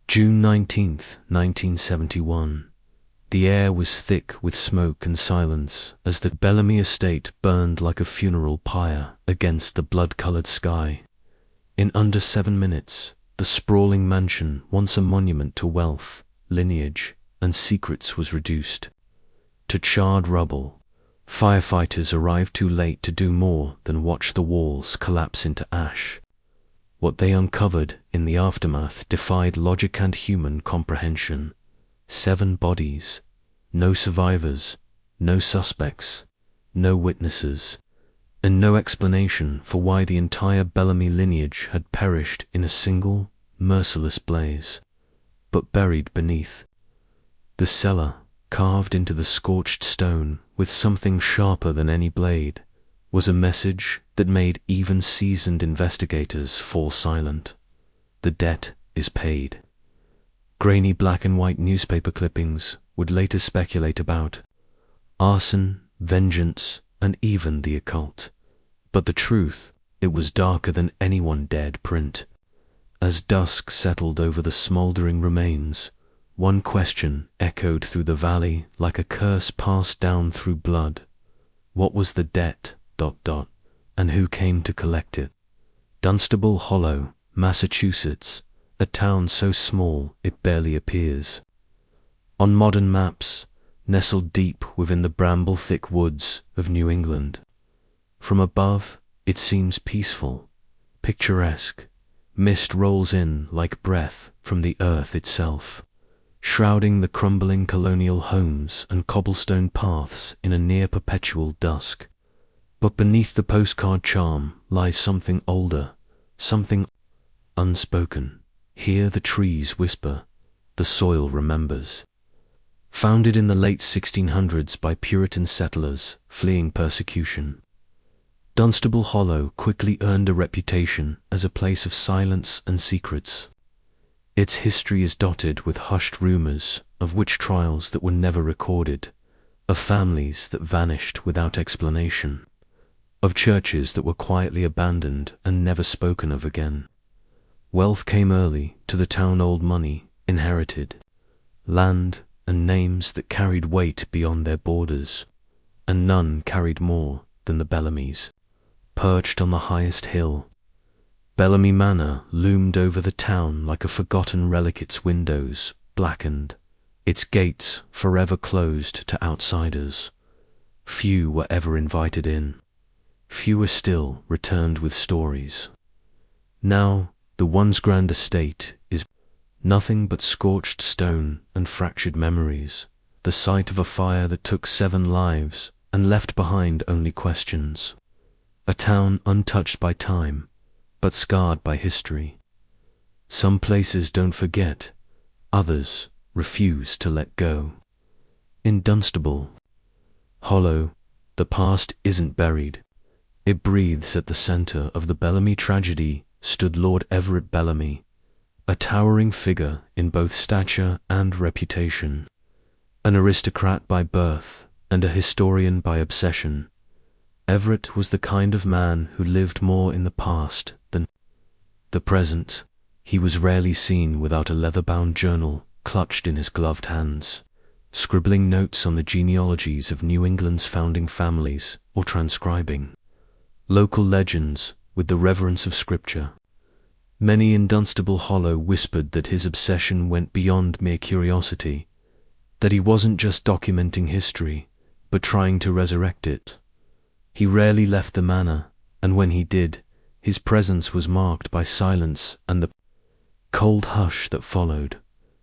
June 19th, 1971. The air was thick with smoke and silence as the Bellamy estate burned like a funeral pyre against the blood-colored sky. In under 7 minutes, the sprawling mansion, once a monument to wealth, lineage, and secrets, was reduced to charred rubble. Firefighters arrived too late to do more than watch the walls collapse into ash. What they uncovered in the aftermath defied logic and human comprehension. 7 bodies, no survivors, no suspects, no witnesses, and no explanation for why the entire Bellamy lineage had perished in a single, merciless blaze. But buried beneath the cellar, carved into the scorched stone with something sharper than any blade, was a message that made even seasoned investigators fall silent. The debt is paid. Grainy black and white newspaper clippings would later speculate about arson, vengeance, and even the occult. But the truth, it was darker than anyone dared print. As dusk settled over the smouldering remains, one question echoed through the valley like a curse passed down through blood. What was the debt, ... and who came to collect it? Dunstable Hollow, Massachusetts, a town so small it barely appears on modern maps, nestled deep within the bramble-thick woods of New England. From above, it seems peaceful, picturesque. Mist rolls in like breath from the earth itself, shrouding the crumbling colonial homes and cobblestone paths in a near-perpetual dusk. But beneath the postcard charm lies something older, something unspoken. Here the trees whisper, the soil remembers. Founded in the late 1600s by Puritan settlers fleeing persecution, Dunstable Hollow quickly earned a reputation as a place of silence and secrets. Its history is dotted with hushed rumors of witch trials that were never recorded, of families that vanished without explanation, of churches that were quietly abandoned and never spoken of again. Wealth came early to the town, old money inherited, land and names that carried weight beyond their borders, and none carried more than the Bellamys. Perched on the highest hill, Bellamy Manor loomed over the town like a forgotten relic, its windows blackened, its gates forever closed to outsiders. Few were ever invited in. Fewer still returned with stories. Now, the once grand estate is nothing but scorched stone and fractured memories, the site of a fire that took 7 lives and left behind only questions. A town untouched by time, but scarred by history. Some places don't forget, others refuse to let go. In Dunstable Hollow, the past isn't buried. It breathes. At the center of the Bellamy tragedy stood Lord Everett Bellamy, a towering figure in both stature and reputation, an aristocrat by birth and a historian by obsession. Everett was the kind of man who lived more in the past than the present. He was rarely seen without a leather-bound journal clutched in his gloved hands, scribbling notes on the genealogies of New England's founding families or transcribing local legends with the reverence of scripture. Many in Dunstable Hollow whispered that his obsession went beyond mere curiosity, that he wasn't just documenting history, but trying to resurrect it. He rarely left the manor, and when he did, his presence was marked by silence and the cold hush that followed.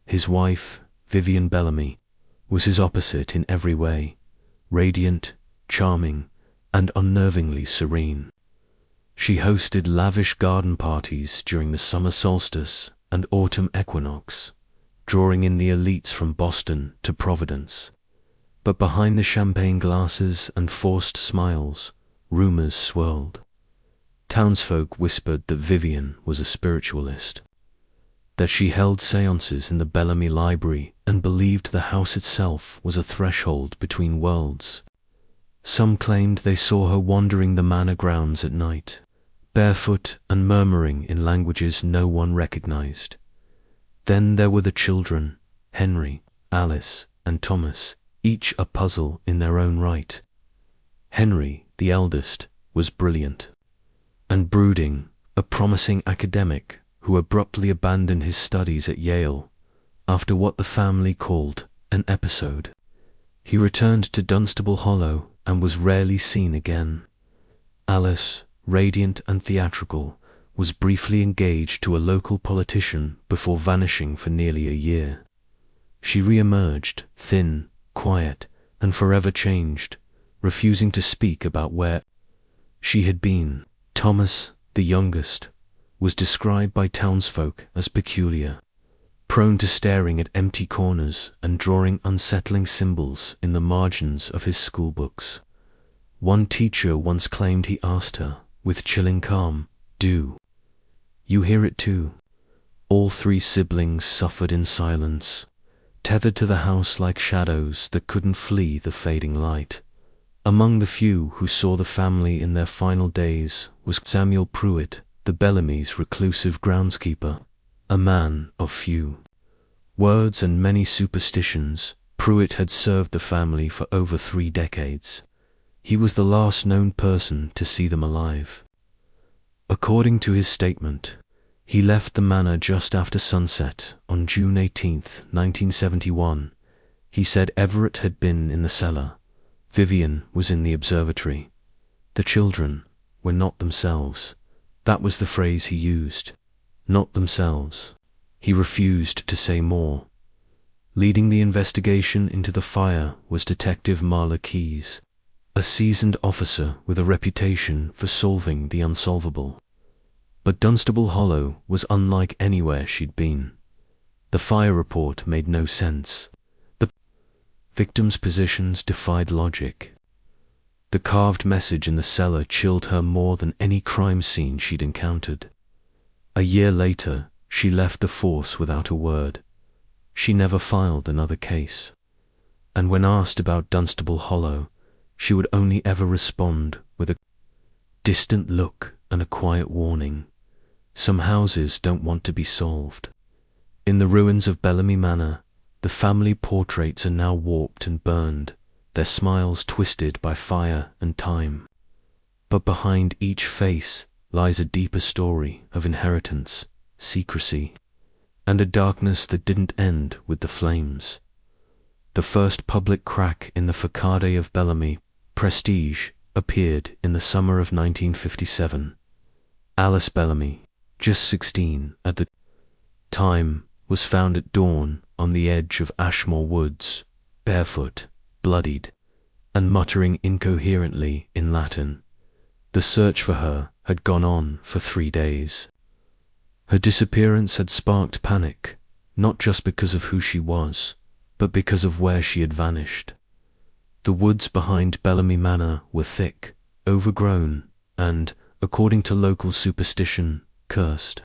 His wife, Vivian Bellamy, was his opposite in every way, radiant, charming, and unnervingly serene. She hosted lavish garden parties during the summer solstice and autumn equinox, drawing in the elites from Boston to Providence. But behind the champagne glasses and forced smiles, rumors swirled. Townsfolk whispered that Vivian was a spiritualist, that she held seances in the Bellamy Library and believed the house itself was a threshold between worlds. Some claimed they saw her wandering the manor grounds at night, barefoot and murmuring in languages no one recognized. Then there were the children, Henry, Alice, and Thomas, each a puzzle in their own right. Henry, the eldest, was brilliant and brooding, a promising academic who abruptly abandoned his studies at Yale after what the family called an episode. He returned to Dunstable Hollow and was rarely seen again. Alice, radiant and theatrical, was briefly engaged to a local politician before vanishing for nearly a year. She re-emerged, thin, quiet, and forever changed, refusing to speak about where she had been. Thomas, the youngest, was described by townsfolk as peculiar, prone to staring at empty corners and drawing unsettling symbols in the margins of his schoolbooks. One teacher once claimed he asked her, with chilling calm, "Do you hear it too?" All three siblings suffered in silence, tethered to the house like shadows that couldn't flee the fading light. Among the few who saw the family in their final days was Samuel Pruitt, the Bellamy's reclusive groundskeeper, a man of few words and many superstitions. Pruitt had served the family for over 3 decades. He was the last known person to see them alive. According to his statement, he left the manor just after sunset on June 18, 1971. He said Everett had been in the cellar. Vivian was in the observatory. The children were not themselves. That was the phrase he used. Not themselves. He refused to say more. Leading the investigation into the fire was Detective Marla Keyes, a seasoned officer with a reputation for solving the unsolvable. But Dunstable Hollow was unlike anywhere she'd been. The fire report made no sense. The victims' positions defied logic. The carved message in the cellar chilled her more than any crime scene she'd encountered. A year later, she left the force without a word. She never filed another case. And when asked about Dunstable Hollow, she would only ever respond with a distant look and a quiet warning. Some houses don't want to be solved. In the ruins of Bellamy Manor, the family portraits are now warped and burned, their smiles twisted by fire and time. But behind each face lies a deeper story of inheritance, secrecy, and a darkness that didn't end with the flames. The first public crack in the facade of Bellamy, Prestige, appeared in the summer of 1957. Alice Bellamy, just 16 at the time, was found at dawn on the edge of Ashmore Woods, barefoot, bloodied, and muttering incoherently in Latin. The search for her had gone on for 3 days. Her disappearance had sparked panic, not just because of who she was, but because of where she had vanished. The woods behind Bellamy Manor were thick, overgrown, and, according to local superstition, cursed.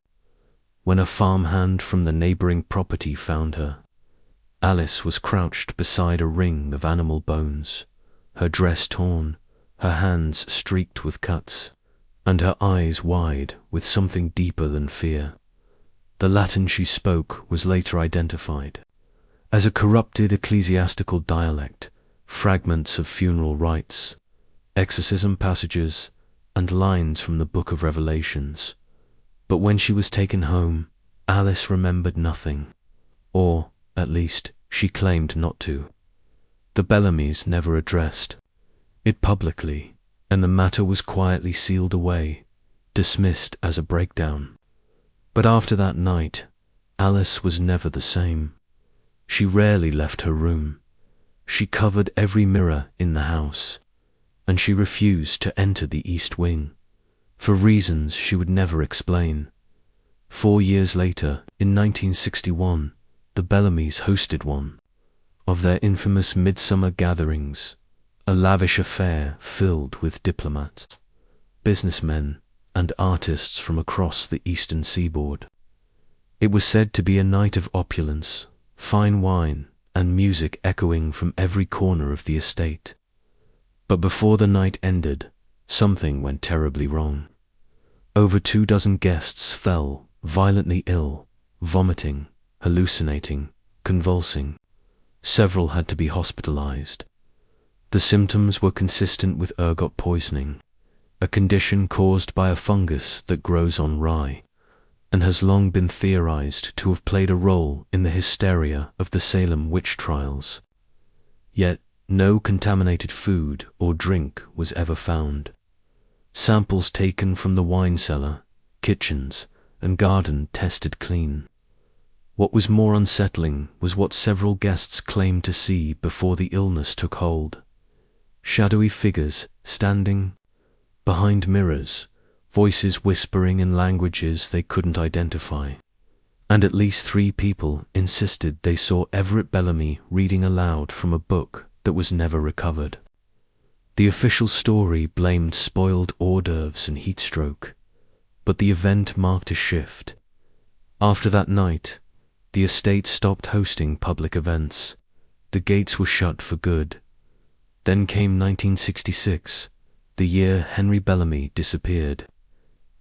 When a farmhand from the neighboring property found her, Alice was crouched beside a ring of animal bones, her dress torn, her hands streaked with cuts, and her eyes wide with something deeper than fear. The Latin she spoke was later identified as a corrupted ecclesiastical dialect, fragments of funeral rites, exorcism passages, and lines from the Book of Revelations. But when she was taken home, Alice remembered nothing, or, at least, she claimed not to. The Bellamys never addressed it publicly, and the matter was quietly sealed away, dismissed as a breakdown. But after that night, Alice was never the same. She rarely left her room. She covered every mirror in the house, and she refused to enter the East Wing, for reasons she would never explain. 4 years later, in 1961, the Bellamys hosted one of their infamous midsummer gatherings, a lavish affair filled with diplomats, businessmen, and artists from across the eastern seaboard. It was said to be a night of opulence, fine wine, and music echoing from every corner of the estate. But before the night ended, something went terribly wrong. Over 24 guests fell, violently ill, vomiting, hallucinating, convulsing. Several had to be hospitalized. The symptoms were consistent with ergot poisoning, a condition caused by a fungus that grows on rye, and has long been theorized to have played a role in the hysteria of the Salem witch trials. Yet, no contaminated food or drink was ever found. Samples taken from the wine cellar, kitchens, and garden tested clean. What was more unsettling was what several guests claimed to see before the illness took hold. Shadowy figures standing behind mirrors, voices whispering in languages they couldn't identify. And at least 3 people insisted they saw Everett Bellamy reading aloud from a book that was never recovered. The official story blamed spoiled hors d'oeuvres and heat stroke, but the event marked a shift. After that night, the estate stopped hosting public events. The gates were shut for good. Then came 1966, the year Henry Bellamy disappeared.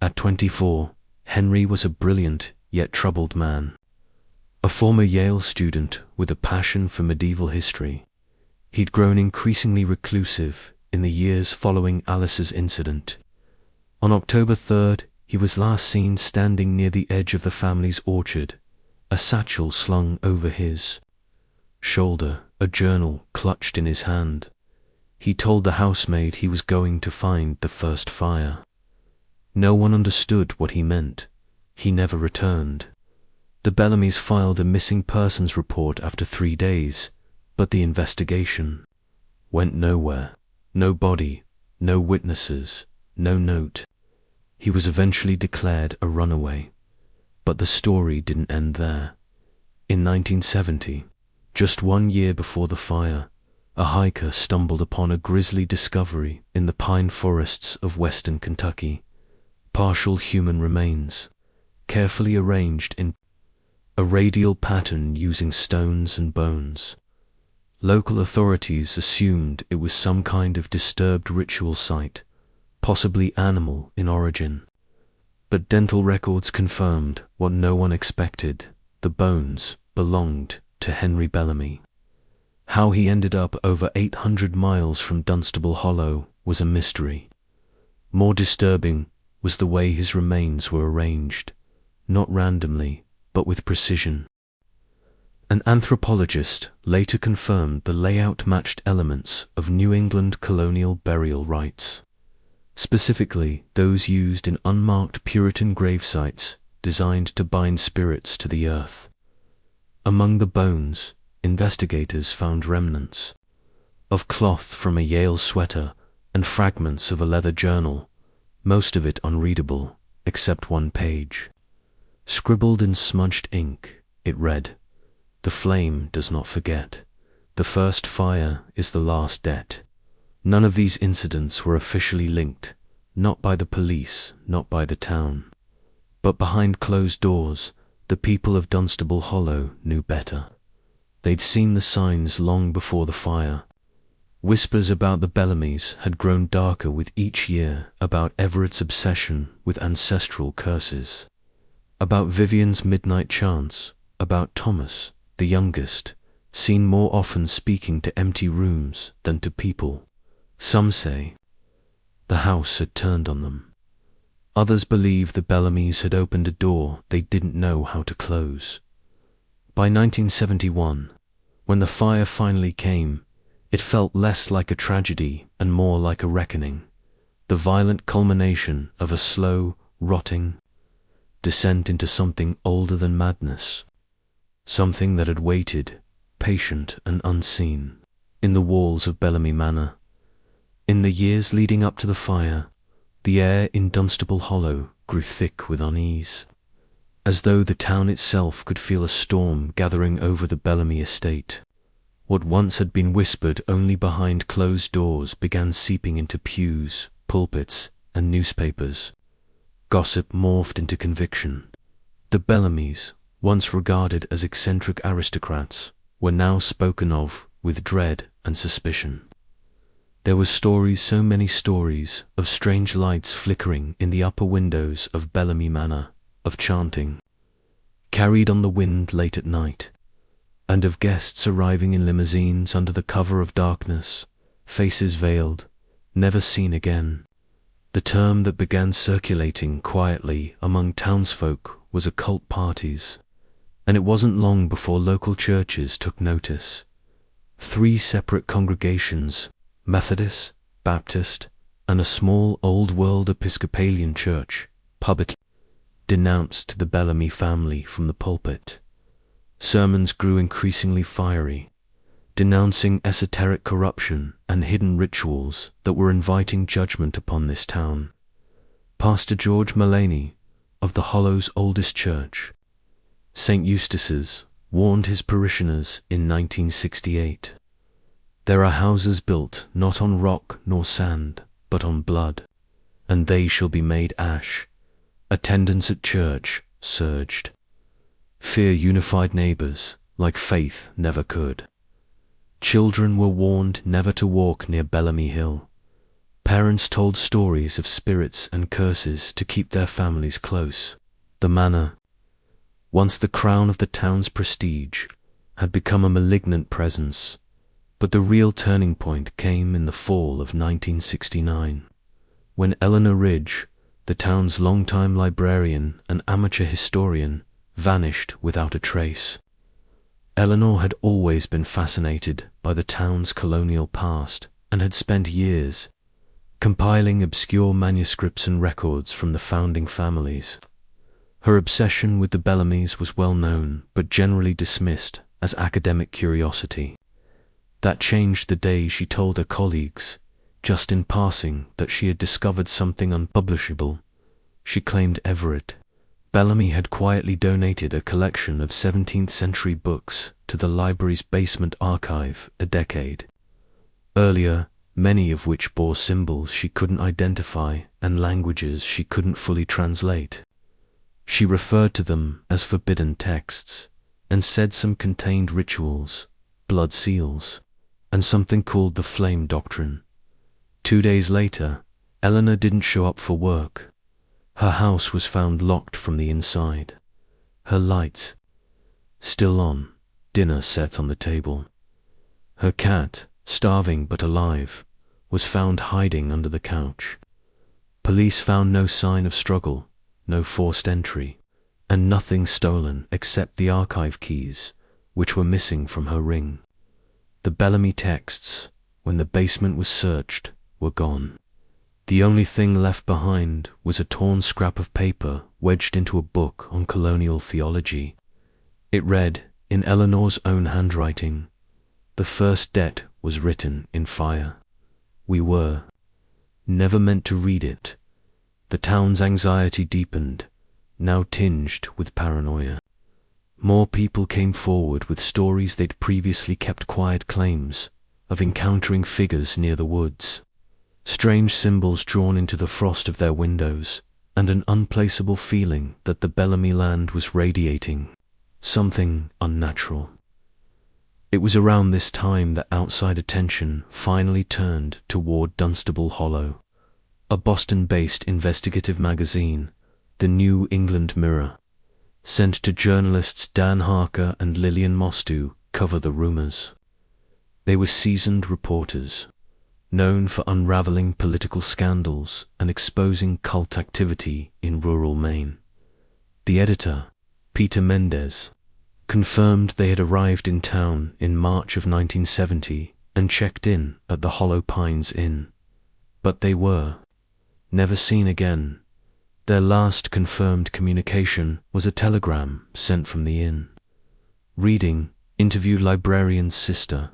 At 24, Henry was a brilliant yet troubled man. A former Yale student with a passion for medieval history, he'd grown increasingly reclusive in the years following Alice's incident. On October 3rd, he was last seen standing near the edge of the family's orchard, a satchel slung over his shoulder, a journal clutched in his hand. He told the housemaid he was going to find the first fire. No one understood what he meant. He never returned. The Bellamys filed a missing persons report after 3 days, but the investigation went nowhere. No body, no witnesses, no note. He was eventually declared a runaway. But the story didn't end there. In 1970, just 1 year before the fire, a hiker stumbled upon a grisly discovery in the pine forests of western Kentucky. Partial human remains, carefully arranged in a radial pattern using stones and bones. Local authorities assumed it was some kind of disturbed ritual site, possibly animal in origin. But dental records confirmed what no one expected: the bones belonged to Henry Bellamy. How he ended up over 800 miles from Dunstable Hollow was a mystery. More disturbing was the way his remains were arranged, not randomly, but with precision. An anthropologist later confirmed the layout matched elements of New England colonial burial rites, specifically those used in unmarked Puritan gravesites designed to bind spirits to the earth. Among the bones, investigators found remnants of cloth from a Yale sweater and fragments of a leather journal, most of it unreadable, except 1 page. Scribbled in smudged ink, it read, "The flame does not forget. The first fire is the last debt." None of these incidents were officially linked, not by the police, not by the town. But behind closed doors, the people of Dunstable Hollow knew better. They'd seen the signs long before the fire. Whispers about the Bellamys had grown darker with each year, about Everett's obsession with ancestral curses, about Vivian's midnight chants, about Thomas, the youngest, seen more often speaking to empty rooms than to people. Some say the house had turned on them. Others believe the Bellamys had opened a door they didn't know how to close. By 1971, when the fire finally came, it felt less like a tragedy and more like a reckoning, the violent culmination of a slow, rotting descent into something older than madness, something that had waited, patient and unseen, in the walls of Bellamy Manor. In the years leading up to the fire, the air in Dunstable Hollow grew thick with unease, as though the town itself could feel a storm gathering over the Bellamy estate. What once had been whispered only behind closed doors began seeping into pews, pulpits, and newspapers. Gossip morphed into conviction. The Bellamys, once regarded as eccentric aristocrats, were now spoken of with dread and suspicion. There were stories, so many stories, of strange lights flickering in the upper windows of Bellamy Manor, of chanting, carried on the wind late at night, and of guests arriving in limousines under the cover of darkness, faces veiled, never seen again. The term that began circulating quietly among townsfolk was occult parties, and it wasn't long before local churches took notice. 3 separate congregations, Methodist, Baptist, and a small Old World Episcopalian church, publicly denounced the Bellamy family from the pulpit. Sermons grew increasingly fiery, denouncing esoteric corruption and hidden rituals that were inviting judgment upon this town. Pastor George Mullaney, of the Hollow's oldest church, St. Eustace's, warned his parishioners in 1968. There are houses built not on rock nor sand, but on blood, and they shall be made ash. Attendance at church surged. Fear unified neighbors like faith never could. Children were warned never to walk near Bellamy Hill. Parents told stories of spirits and curses to keep their families close. The manor, once the crown of the town's prestige, had become a malignant presence, but the real turning point came in the fall of 1969, when Eleanor Ridge, the town's longtime librarian and amateur historian, vanished without a trace. Eleanor had always been fascinated by the town's colonial past and had spent years compiling obscure manuscripts and records from the founding families. Her obsession with the Bellamys was well known, but generally dismissed as academic curiosity. That changed the day she told her colleagues, just in passing, that she had discovered something unpublishable. She claimed Everett Bellamy had quietly donated a collection of 17th-century books to the library's basement archive a decade earlier, many of which bore symbols she couldn't identify and languages she couldn't fully translate. She referred to them as forbidden texts, and said some contained rituals, blood seals, and something called the flame doctrine. 2 days later, Eleanor didn't show up for work. Her house was found locked from the inside. Her lights still on, dinner set on the table. Her cat, starving but alive, was found hiding under the couch. Police found no sign of struggle, no forced entry, and nothing stolen except the archive keys, which were missing from her ring. The Bellamy texts, when the basement was searched, were gone. The only thing left behind was a torn scrap of paper wedged into a book on colonial theology. It read, in Eleanor's own handwriting, "The first debt was written in fire. We were never meant to read it." The town's anxiety deepened, now tinged with paranoia. More people came forward with stories they'd previously kept quiet, claims of encountering figures near the woods, strange symbols drawn into the frost of their windows, and an unplaceable feeling that the Bellamy land was radiating something unnatural. It was around this time that outside attention finally turned toward Dunstable Hollow. A Boston-based investigative magazine, the New England Mirror, sent to journalists Dan Harker and Lillian Mostu cover the rumors. They were seasoned reporters, known for unraveling political scandals and exposing cult activity in rural Maine. The editor, Peter Mendez, confirmed they had arrived in town in March of 1970 and checked in at the Hollow Pines Inn. But they were never seen again. Their last confirmed communication was a telegram sent from the inn, reading, "Interview librarian's sister.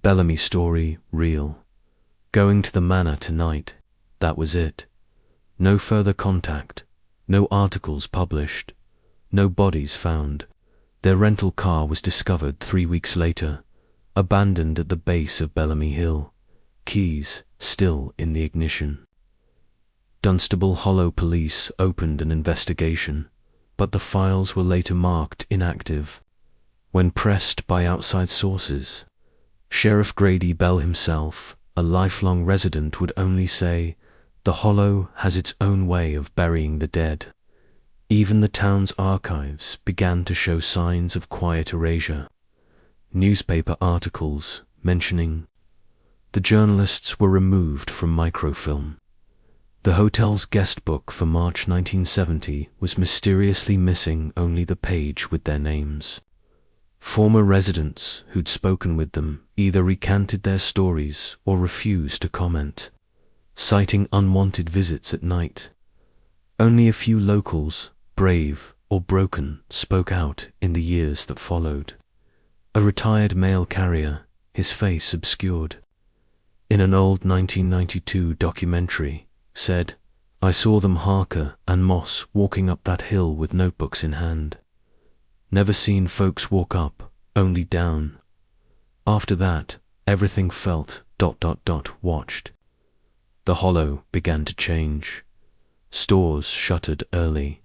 Bellamy story real. Going to the manor tonight." That was it. No further contact, no articles published, no bodies found. Their rental car was discovered 3 weeks later, abandoned at the base of Bellamy Hill, keys still in the ignition. Dunstable Hollow police opened an investigation, but the files were later marked inactive. When pressed by outside sources, Sheriff Grady Bell himself, a lifelong resident, would only say, "The Hollow has its own way of burying the dead." Even the town's archives began to show signs of quiet erasure. Newspaper articles mentioning the journalists were removed from microfilm. The hotel's guest book for March 1970 was mysteriously missing only the page with their names. Former residents who'd spoken with them either recanted their stories or refused to comment, citing unwanted visits at night. Only a few locals, brave or broken, spoke out in the years that followed. A retired mail carrier, his face obscured, in an old 1992 documentary, said, "I saw them Harker and Moss walking up that hill with notebooks in hand. Never seen folks walk up, only down. After that, everything felt ... watched." The hollow began to change. Stores shuttered early.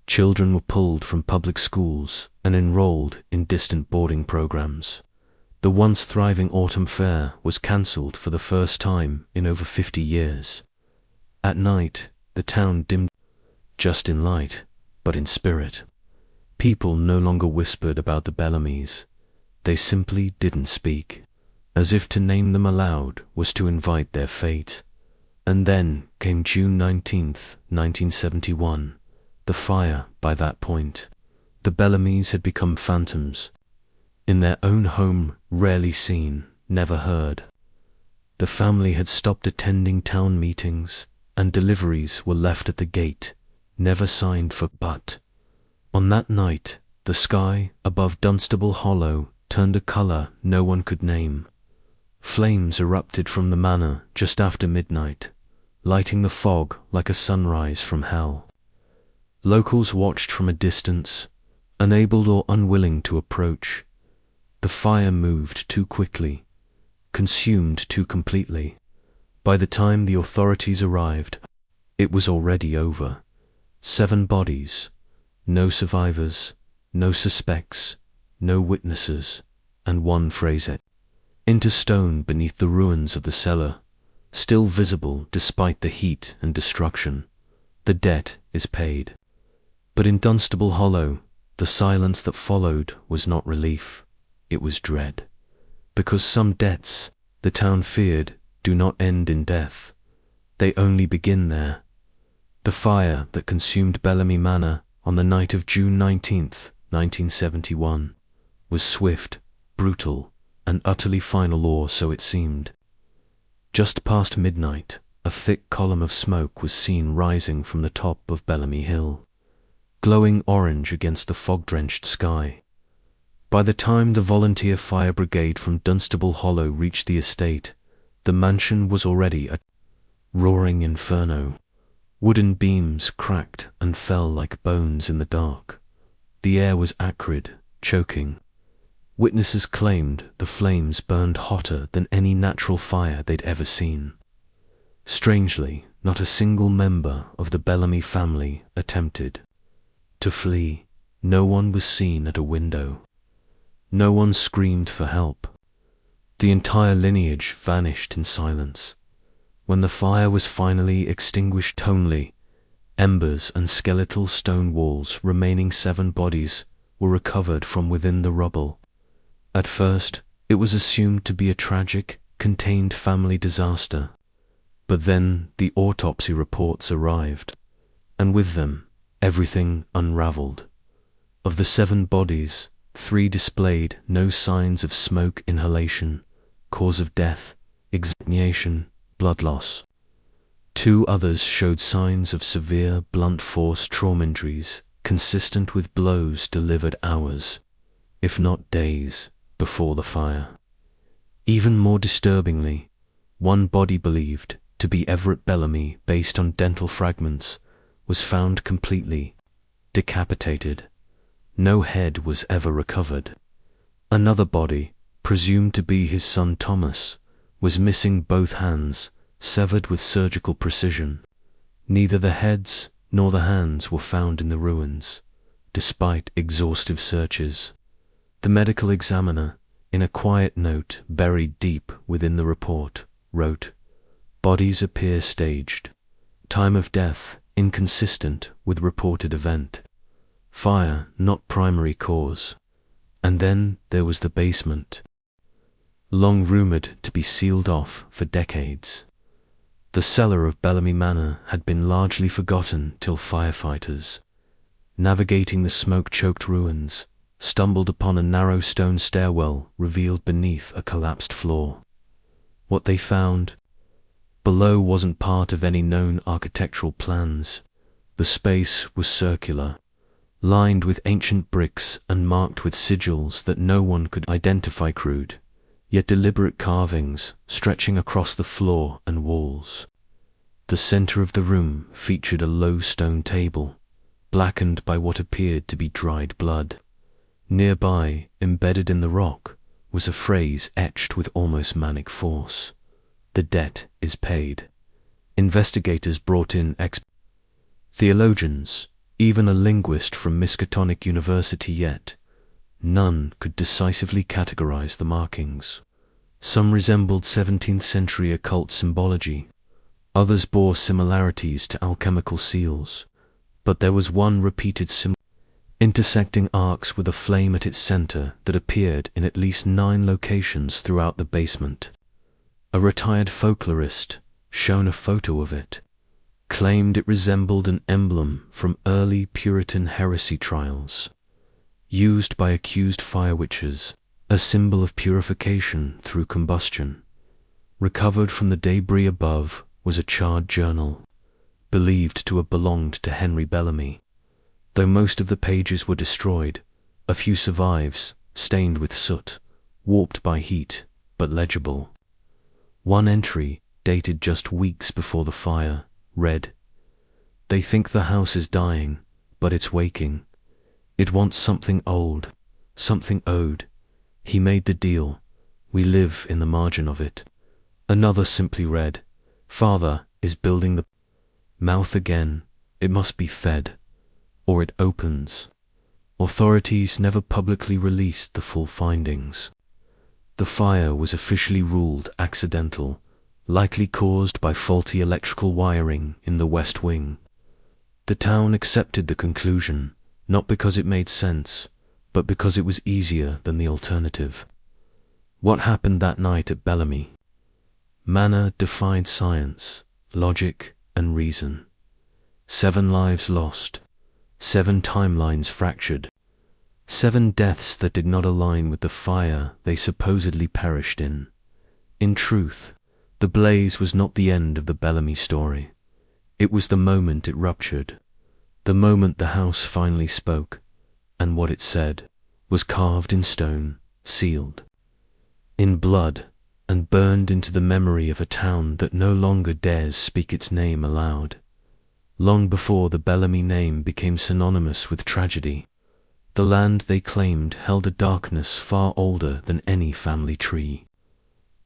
Children were pulled from public schools and enrolled in distant boarding programs. The once thriving autumn fair was cancelled for the first time in over 50 years. At night, the town dimmed, just in light, but in spirit. People no longer whispered about the Bellamys. They simply didn't speak, as if to name them aloud was to invite their fate. And then came June 19th, 1971. The fire. By that point, the Bellamys had become phantoms. In their own home, rarely seen, never heard. The family had stopped attending town meetings, and deliveries were left at the gate, never signed for. But on that night, the sky above Dunstable Hollow turned a colour no one could name. Flames erupted from the manor just after midnight, lighting the fog like a sunrise from hell. Locals watched from a distance, unable or unwilling to approach. The fire moved too quickly, consumed too completely. By the time the authorities arrived, it was already over. 7 bodies, no survivors, no suspects, no witnesses, and 1 phrase etched into stone beneath the ruins of the cellar, still visible despite the heat and destruction. The debt is paid. But in Dunstable Hollow, the silence that followed was not relief, it was dread. Because some debts, the town feared, do not end in death. They only begin there. The fire that consumed Bellamy Manor on the night of June 19th, 1971, was swift, brutal, and utterly final, or so it seemed. Just past midnight, a thick column of smoke was seen rising from the top of Bellamy Hill, glowing orange against the fog-drenched sky. By the time the volunteer fire brigade from Dunstable Hollow reached the estate, the mansion was already a roaring inferno. Wooden beams cracked and fell like bones in the dark. The air was acrid, choking. Witnesses claimed the flames burned hotter than any natural fire they'd ever seen. Strangely, not a single member of the Bellamy family attempted to flee. No one was seen at a window. No one screamed for help. The entire lineage vanished in silence. When the fire was finally extinguished, only embers and skeletal stone walls remaining 7 bodies were recovered from within the rubble. At first, it was assumed to be a tragic, contained family disaster. But then the autopsy reports arrived, and with them, everything unraveled. Of the 7 bodies, 3 displayed no signs of smoke inhalation, cause of death, exsanguination, blood loss. 2 others showed signs of severe blunt force trauma injuries consistent with blows delivered hours, if not days, before the fire. Even more disturbingly, 1 body believed to be Everett Bellamy, based on dental fragments, was found completely decapitated. No head was ever recovered. Another body, presumed to be his son Thomas, was missing both hands, severed with surgical precision. Neither the heads nor the hands were found in the ruins, despite exhaustive searches. The medical examiner, in a quiet note buried deep within the report, wrote, "Bodies appear staged. Time of death inconsistent with reported event. Fire, not primary cause. And then there was the basement, long rumored to be sealed off for decades. The cellar of Bellamy Manor had been largely forgotten till firefighters, navigating the smoke-choked ruins, stumbled upon a narrow stone stairwell revealed beneath a collapsed floor. What they found below wasn't part of any known architectural plans. The space was circular, lined with ancient bricks and marked with sigils that no one could identify, crude, yet deliberate carvings stretching across the floor and walls. The center of the room featured a low stone table, blackened by what appeared to be dried blood. Nearby, embedded in the rock, was a phrase etched with almost manic force. "The debt is paid." Investigators brought in theologians, even a linguist from Miskatonic University, yet none could decisively categorize the markings. Some resembled 17th century occult symbology, others bore similarities to alchemical seals, but there was one repeated symbol, intersecting arcs with a flame at its center, that appeared in at least 9 locations throughout the basement. A retired folklorist, shown a photo of it, claimed it resembled an emblem from early Puritan heresy trials, used by accused fire witches, a symbol of purification through combustion. Recovered from the debris above was a charred journal, believed to have belonged to Henry Bellamy. Though most of the pages were destroyed, a few survives, stained with soot, warped by heat, but legible. One entry, dated just weeks before the fire, read, "They think the house is dying, but it's waking. It wants something old, something owed. He made the deal. We live in the margin of it." Another simply read, "Father is building the mouth again. It must be fed, or it opens." Authorities never publicly released the full findings. The fire was officially ruled accidental, likely caused by faulty electrical wiring in the West Wing. The town accepted the conclusion, not because it made sense, but because it was easier than the alternative. What happened that night at Bellamy Manor defied science, logic, and reason. 7 lives lost, 7 timelines fractured, 7 deaths that did not align with the fire they supposedly perished in. In truth, the blaze was not the end of the Bellamy story. It was the moment it ruptured, the moment the house finally spoke, and what it said was carved in stone, sealed in blood, and burned into the memory of a town that no longer dares speak its name aloud. Long before the Bellamy name became synonymous with tragedy, the land they claimed held a darkness far older than any family tree.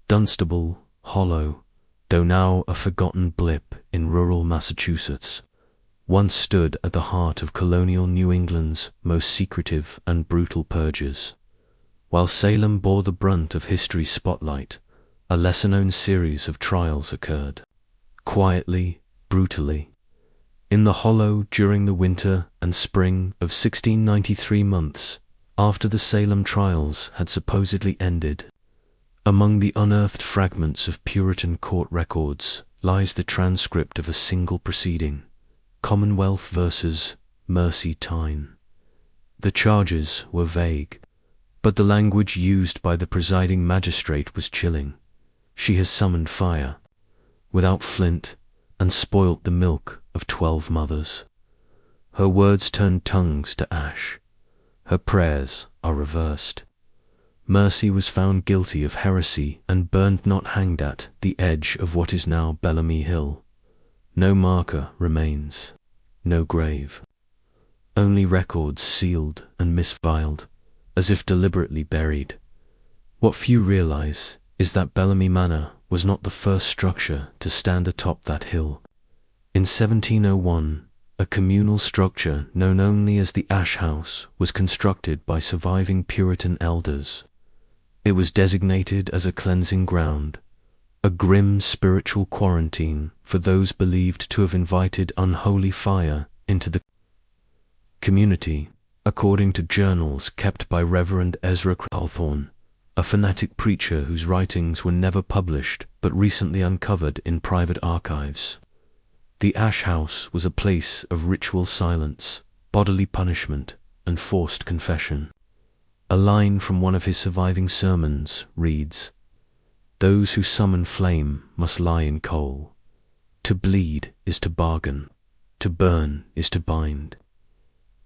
Dunstable, Hollow, though now a forgotten blip in rural Massachusetts, once stood at the heart of colonial New England's most secretive and brutal purges. While Salem bore the brunt of history's spotlight, a lesser-known series of trials occurred. Quietly, brutally. In the Hollow during the winter and spring of 1693, months after the Salem trials had supposedly ended, among the unearthed fragments of Puritan court records lies the transcript of a single proceeding, Commonwealth versus Mercy Tyne. The charges were vague, but the language used by the presiding magistrate was chilling. She has summoned fire, without flint, and spoilt the milk of 12 mothers. Her words turned tongues to ash. Her prayers are reversed. Mercy was found guilty of heresy and burned, not hanged, at the edge of what is now Bellamy Hill. No marker remains, no grave. Only records sealed and misfiled, as if deliberately buried. What few realize is that Bellamy Manor was not the first structure to stand atop that hill. In 1701, a communal structure known only as the Ash House was constructed by surviving Puritan elders. It was designated as a cleansing ground, a grim spiritual quarantine for those believed to have invited unholy fire into the community, according to journals kept by Reverend Ezra Hawthorne, a fanatic preacher whose writings were never published but recently uncovered in private archives. The Ash House was a place of ritual silence, bodily punishment, and forced confession. A line from one of his surviving sermons reads, "Those who summon flame must lie in coal. To bleed is to bargain. To burn is to bind."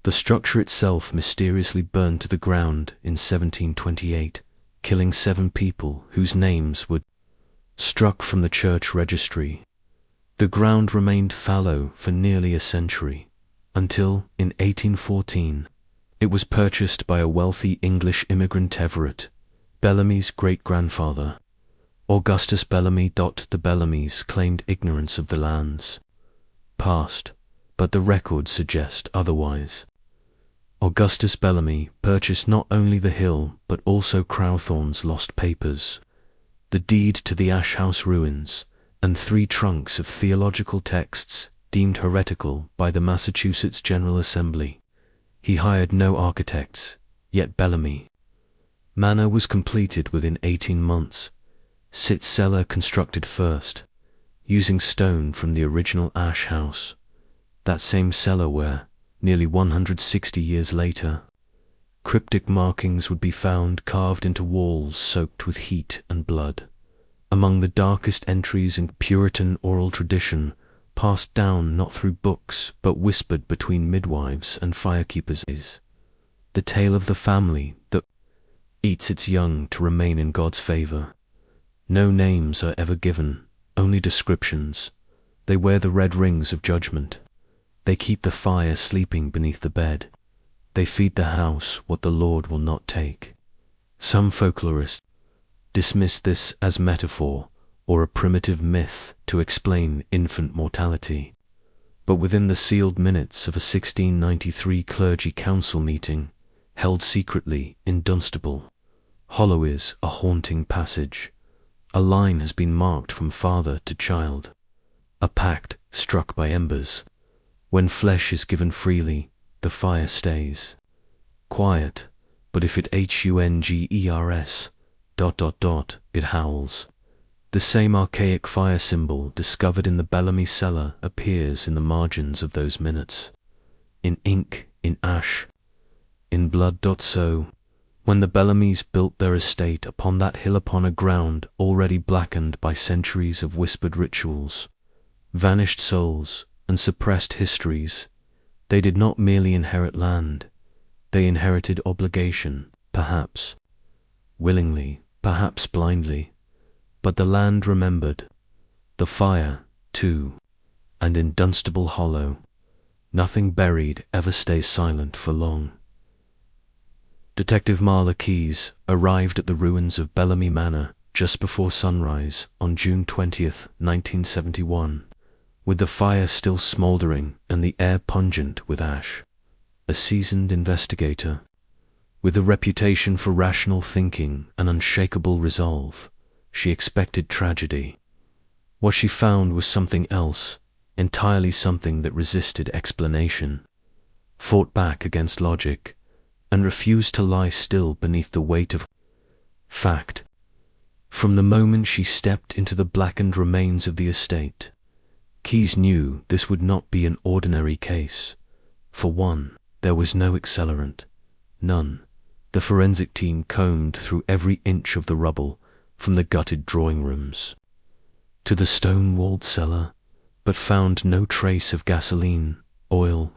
The structure itself mysteriously burned to the ground in 1728, killing 7 people whose names were struck from the church registry. The ground remained fallow for nearly a century, until, in 1814, it was purchased by a wealthy English immigrant Everett, Bellamy's great-grandfather. Augustus Bellamy. The Bellamys claimed ignorance of the land's past, but the records suggest otherwise. Augustus Bellamy purchased not only the hill but also Crowthorne's lost papers, the deed to the Ash House ruins, and 3 trunks of theological texts deemed heretical by the Massachusetts General Assembly. He hired no architects, yet Bellamy Manor was completed within 18 months, Sit's cellar constructed first, using stone from the original Ash House, that same cellar where, nearly 160 years later, cryptic markings would be found carved into walls soaked with heat and blood. Among the darkest entries in Puritan oral tradition, passed down not through books but whispered between midwives and firekeepers, is the tale of the family that eats its young to remain in God's favor. No names are ever given, only descriptions. They wear the red rings of judgment. They keep the fire sleeping beneath the bed. They feed the house what the Lord will not take. Some folklorists dismiss this as metaphor or a primitive myth to explain infant mortality. But within the sealed minutes of a 1693 clergy council meeting, held secretly in Dunstable Hollow, is a haunting passage. A line has been marked from father to child, a pact struck by embers. When flesh is given freely, the fire stays quiet, but if it hungers, ... it howls. The same archaic fire symbol discovered in the Bellamy cellar appears in the margins of those minutes, in ink, in ash, in blood. So, when the Bellamys built their estate upon that hill upon a ground already blackened by centuries of whispered rituals, vanished souls, and suppressed histories, they did not merely inherit land, they inherited obligation, perhaps willingly, perhaps blindly, but the land remembered, the fire, too, and in Dunstable Hollow, nothing buried ever stays silent for long. Detective Marla Keyes arrived at the ruins of Bellamy Manor just before sunrise on June 20th, 1971, with the fire still smouldering and the air pungent with ash. A seasoned investigator, with a reputation for rational thinking and unshakable resolve, she expected tragedy. What she found was something else, entirely something that resisted explanation, fought back against logic, and refused to lie still beneath the weight of fact. From the moment she stepped into the blackened remains of the estate, Keyes knew this would not be an ordinary case. For one, there was no accelerant, none. The forensic team combed through every inch of the rubble, from the gutted drawing rooms to the stone-walled cellar, but found no trace of gasoline, oil,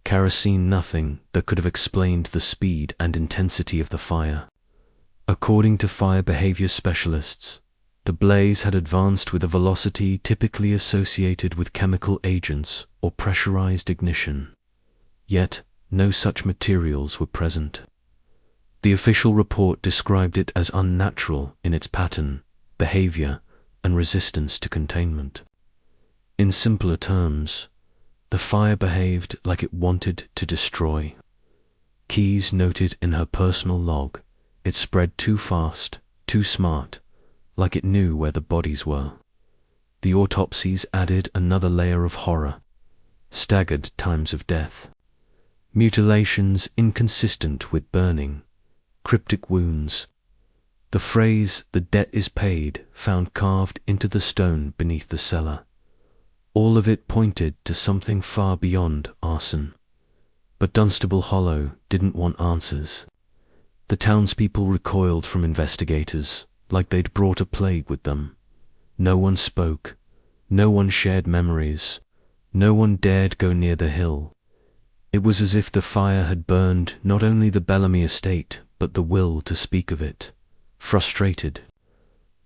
kerosene, nothing that could have explained the speed and intensity of the fire. According to fire behavior specialists, the blaze had advanced with a velocity typically associated with chemical agents or pressurized ignition. Yet, no such materials were present. The official report described it as unnatural in its pattern, behavior, and resistance to containment. In simpler terms, the fire behaved like it wanted to destroy. Keyes noted in her personal log, it spread too fast, too smart, like it knew where the bodies were. The autopsies added another layer of horror. Staggered times of death. Mutilations inconsistent with burning. Cryptic wounds. The phrase, "the debt is paid," found carved into the stone beneath the cellar. All of it pointed to something far beyond arson. But Dunstable Hollow didn't want answers. The townspeople recoiled from investigators, like they'd brought a plague with them. No one spoke. No one shared memories. No one dared go near the hill. It was as if the fire had burned not only the Bellamy estate, but the will to speak of it. Frustrated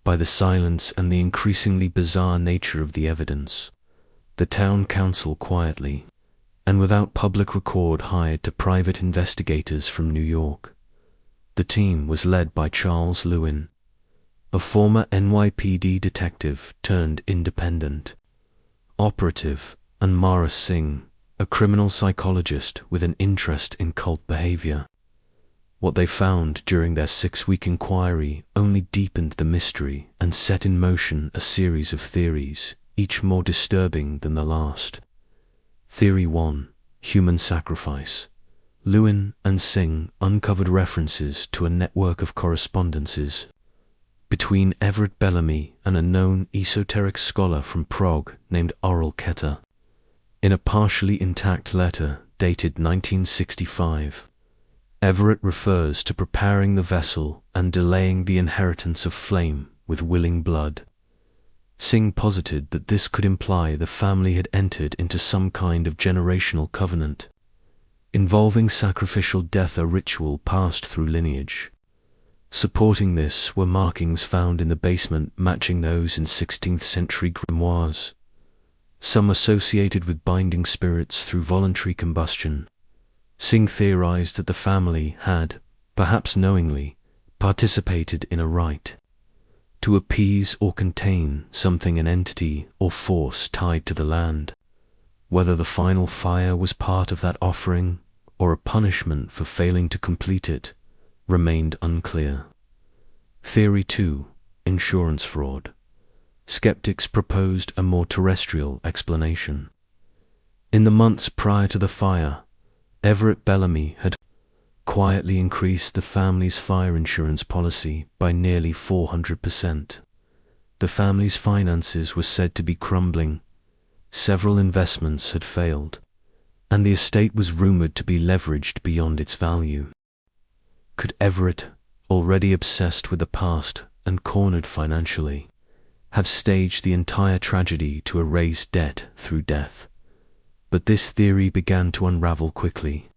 by the silence and the increasingly bizarre nature of the evidence, the town council quietly, and without public record, hired to private investigators from New York. The team was led by Charles Lewin, a former NYPD detective turned independent operative, and Mara Singh, a criminal psychologist with an interest in cult behavior. What they found during their 6-week inquiry only deepened the mystery and set in motion a series of theories, each more disturbing than the last. Theory 1. Human sacrifice. Lewin and Singh uncovered references to a network of correspondences between Everett Bellamy and a known esoteric scholar from Prague named Oral Keter. In a partially intact letter dated 1965, Everett refers to preparing the vessel and delaying the inheritance of flame with willing blood. Singh posited that this could imply the family had entered into some kind of generational covenant, involving sacrificial death, a ritual passed through lineage. Supporting this were markings found in the basement matching those in 16th century grimoires, some associated with binding spirits through voluntary combustion. Singh theorized that the family had, perhaps knowingly, participated in a rite to appease or contain something, an entity or force tied to the land. Whether the final fire was part of that offering or a punishment for failing to complete it remained unclear. Theory 2. Insurance fraud. Skeptics proposed a more terrestrial explanation. In the months prior to the fire, Everett Bellamy had quietly increased the family's fire insurance policy by nearly 400%. The family's finances were said to be crumbling. Several investments had failed, and the estate was rumored to be leveraged beyond its value. Could Everett, already obsessed with the past and cornered financially, have staged the entire tragedy to erase debt through death? But this theory began to unravel quickly.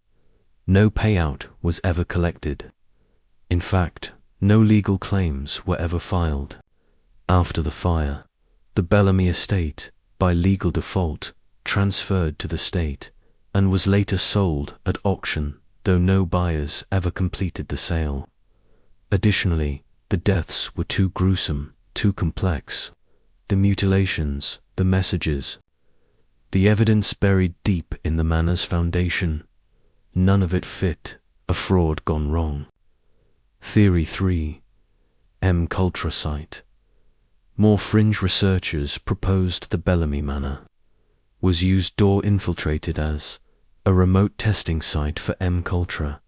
No payout was ever collected. In fact, no legal claims were ever filed. After the fire, the Bellamy estate, by legal default, transferred to the state, and was later sold at auction, though no buyers ever completed the sale. Additionally, the deaths were too gruesome, too complex. The mutilations, the messages, the evidence buried deep in the manor's foundation. None of it fit, a fraud gone wrong. Theory 3. Cultra site. More fringe researchers proposed the Bellamy Manor was used door infiltrated as a remote testing site for Cultra,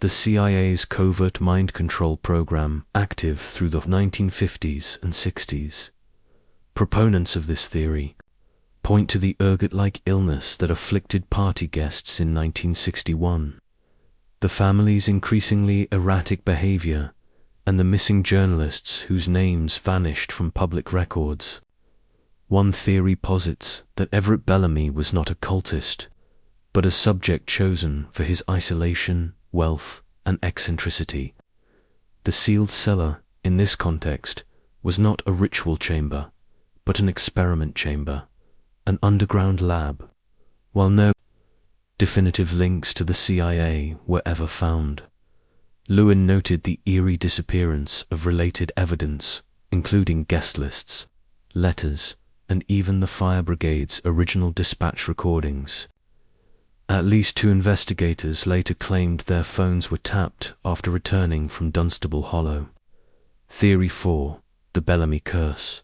the CIA's covert mind control program active through the 1950s and 60s. Proponents of this theory point to the ergot-like illness that afflicted party guests in 1961, the family's increasingly erratic behavior, and the missing journalists whose names vanished from public records. One theory posits that Everett Bellamy was not a cultist, but a subject chosen for his isolation, wealth, and eccentricity. The sealed cellar, in this context, was not a ritual chamber, but an experiment chamber, an underground lab. While no definitive links to the CIA were ever found, Lewin noted the eerie disappearance of related evidence, including guest lists, letters, and even the fire brigade's original dispatch recordings. At least 2 investigators later claimed their phones were tapped after returning from Dunstable Hollow. Theory 4. the Bellamy curse,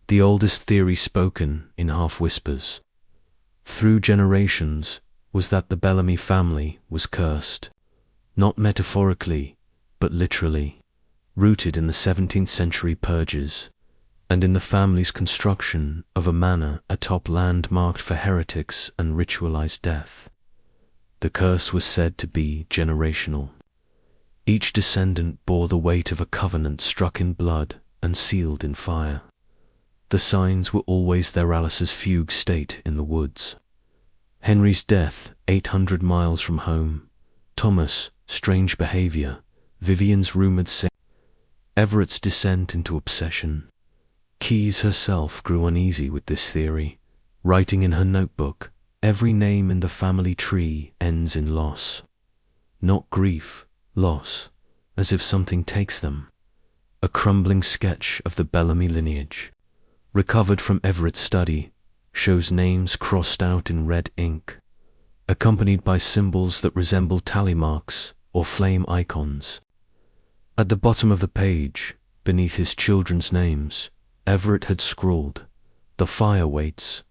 the oldest theory spoken in half-whispers through generations, was that the Bellamy family was cursed, not metaphorically, but literally, rooted in the 17th century purges, and in the family's construction of a manor atop land marked for heretics and ritualized death. The curse was said to be generational. Each descendant bore the weight of a covenant struck in blood and sealed in fire. The signs were always their Alice's fugue state in the woods, Henry's death 800 miles from home, Thomas' strange behavior, Vivian's rumored sin, Everett's descent into obsession. Keyes herself grew uneasy with this theory, writing in her notebook, "Every name in the family tree ends in loss. Not grief, loss, as if something takes them." A crumbling sketch of the Bellamy lineage, recovered from Everett's study, shows names crossed out in red ink, accompanied by symbols that resemble tally marks or flame icons. At the bottom of the page, beneath his children's names, Everett had scrawled, "The fire waits,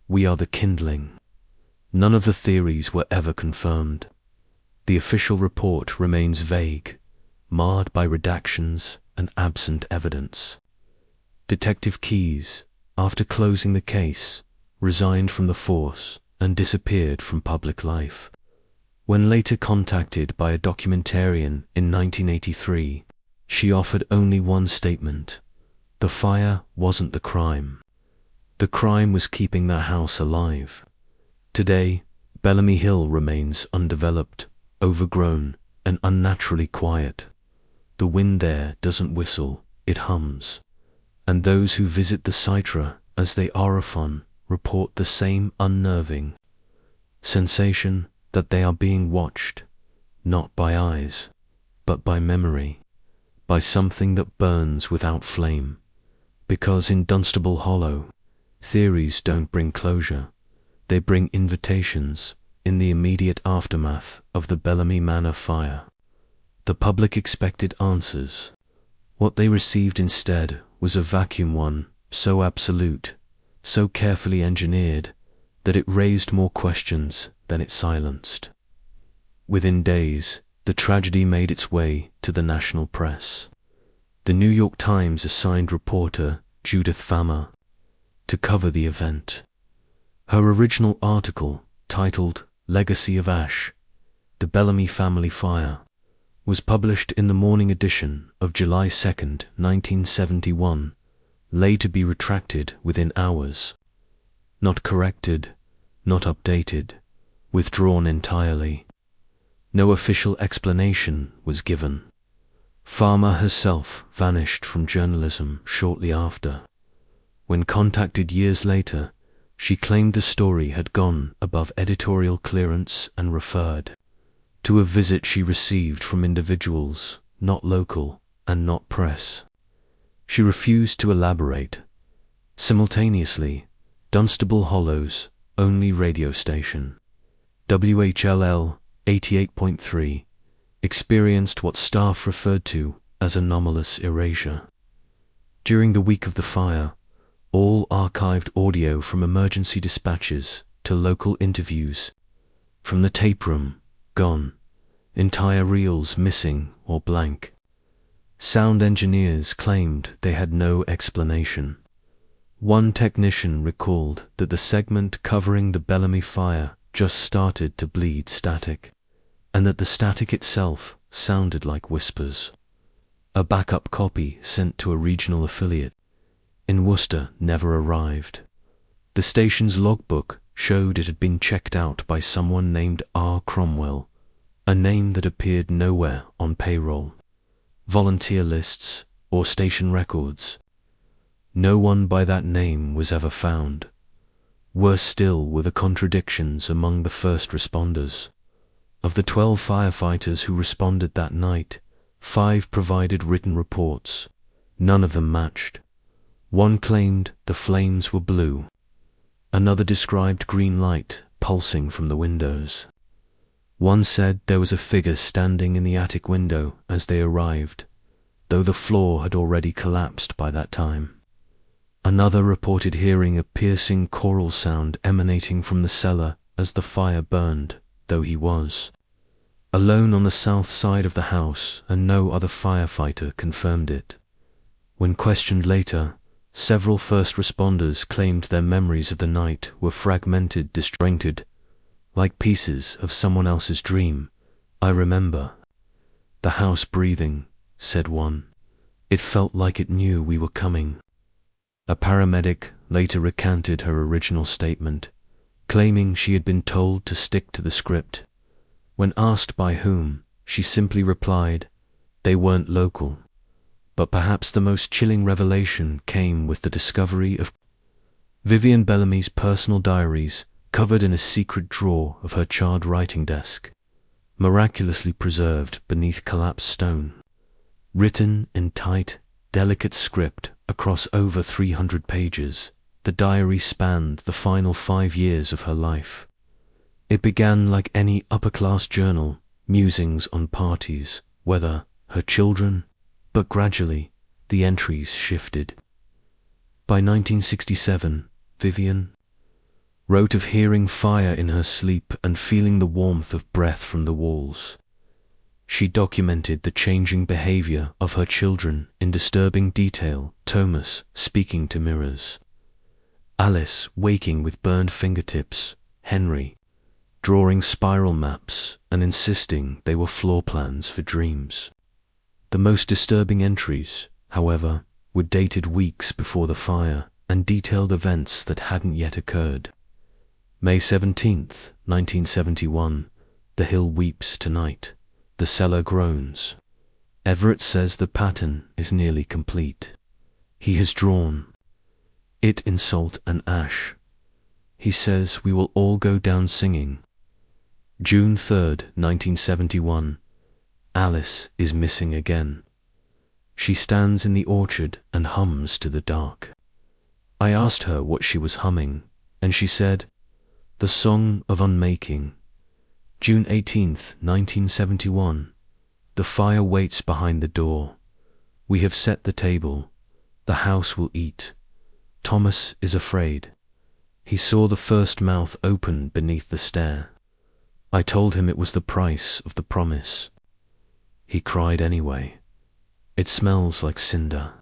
we are the kindling." None of the theories were ever confirmed. The official report remains vague, marred by redactions and absent evidence. Detective Keyes, after closing the case, resigned from the force and disappeared from public life. When later contacted by a documentarian in 1983, she offered only one statement: the fire wasn't the crime. The crime was keeping their house alive. Today, Bellamy Hill remains undeveloped, overgrown, and unnaturally quiet. The wind there doesn't whistle, it hums. And those who visit the Citra as they Araphon report the same unnerving sensation that they are being watched, not by eyes, but by memory, by something that burns without flame. Because in Dunstable Hollow, theories don't bring closure, they bring invitations in the immediate aftermath of the Bellamy Manor fire. The public expected answers. What they received instead was a vacuum one, so absolute, so carefully engineered, that it raised more questions than it silenced. Within days, the tragedy made its way to the national press. The New York Times assigned reporter Judith Fammer to cover the event. Her original article, titled "Legacy of Ash: The Bellamy Family Fire," was published in the morning edition of July 2, 1971, later to be retracted within hours. Not corrected, not updated, withdrawn entirely. No official explanation was given. Farmer herself vanished from journalism shortly after. When contacted years later, she claimed the story had gone above editorial clearance and referred to a visit she received from individuals, not local and not press. She refused to elaborate. Simultaneously, Dunstable Hollow's only radio station, WHLL 88.3, experienced what staff referred to as anomalous erasure. During the week of the fire, all archived audio from emergency dispatches to local interviews, from the tape room, gone, entire reels missing or blank. Sound engineers claimed they had no explanation. One technician recalled that the segment covering the Bellamy fire just started to bleed static, and that the static itself sounded like whispers. A backup copy sent to a regional affiliate in Worcester never arrived. The station's logbook showed it had been checked out by someone named R. Cromwell, a name that appeared nowhere on payroll, volunteer lists, or station records. No one by that name was ever found. Worse still were the contradictions among the first responders. Of the 12 firefighters who responded that night, 5 provided written reports. None of them matched. One claimed the flames were blue. Another described green light pulsing from the windows. One said there was a figure standing in the attic window as they arrived. though the floor had already collapsed by that time. Another reported hearing a piercing choral sound emanating from the cellar as the fire burned, though he was alone on the south side of the house and no other firefighter confirmed it. When questioned later, several first responders claimed their memories of the night were fragmented, disjointed, like pieces of someone else's dream. "I remember the house breathing," said one. "It felt like it knew we were coming." A paramedic later recanted her original statement, claiming she had been told to stick to the script. When asked by whom, she simply replied, "They weren't local." But perhaps the most chilling revelation came with the discovery of Vivian Bellamy's personal diaries covered in a secret drawer of her charred writing desk, miraculously preserved beneath collapsed stone. Written in tight, delicate script across over 300 pages, the diary spanned the final 5 years of her life. It began like any upper-class journal, musings on parties, weather, her children, but gradually the entries shifted. By 1967, Vivian wrote of hearing fire in her sleep and feeling the warmth of breath from the walls. She documented the changing behavior of her children in disturbing detail, Thomas speaking to mirrors, Alice waking with burned fingertips, Henry drawing spiral maps and insisting they were floor plans for dreams. The most disturbing entries, however, were dated weeks before the fire and detailed events that hadn't yet occurred. May 17th, 1971, "The hill weeps tonight. The cellar groans. Everett says the pattern is nearly complete. He has drawn it in salt and ash. He says we will all go down singing." June 3rd, 1971, "Alice is missing again. She stands in the orchard and hums to the dark. I asked her what she was humming, and she said, 'The Song of Unmaking.'" June 18th, 1971, "The fire waits behind the door. We have set the table. The house will eat. Thomas is afraid. He saw the first mouth open beneath the stair. I told him it was the price of the promise. He cried anyway. It smells like cinder,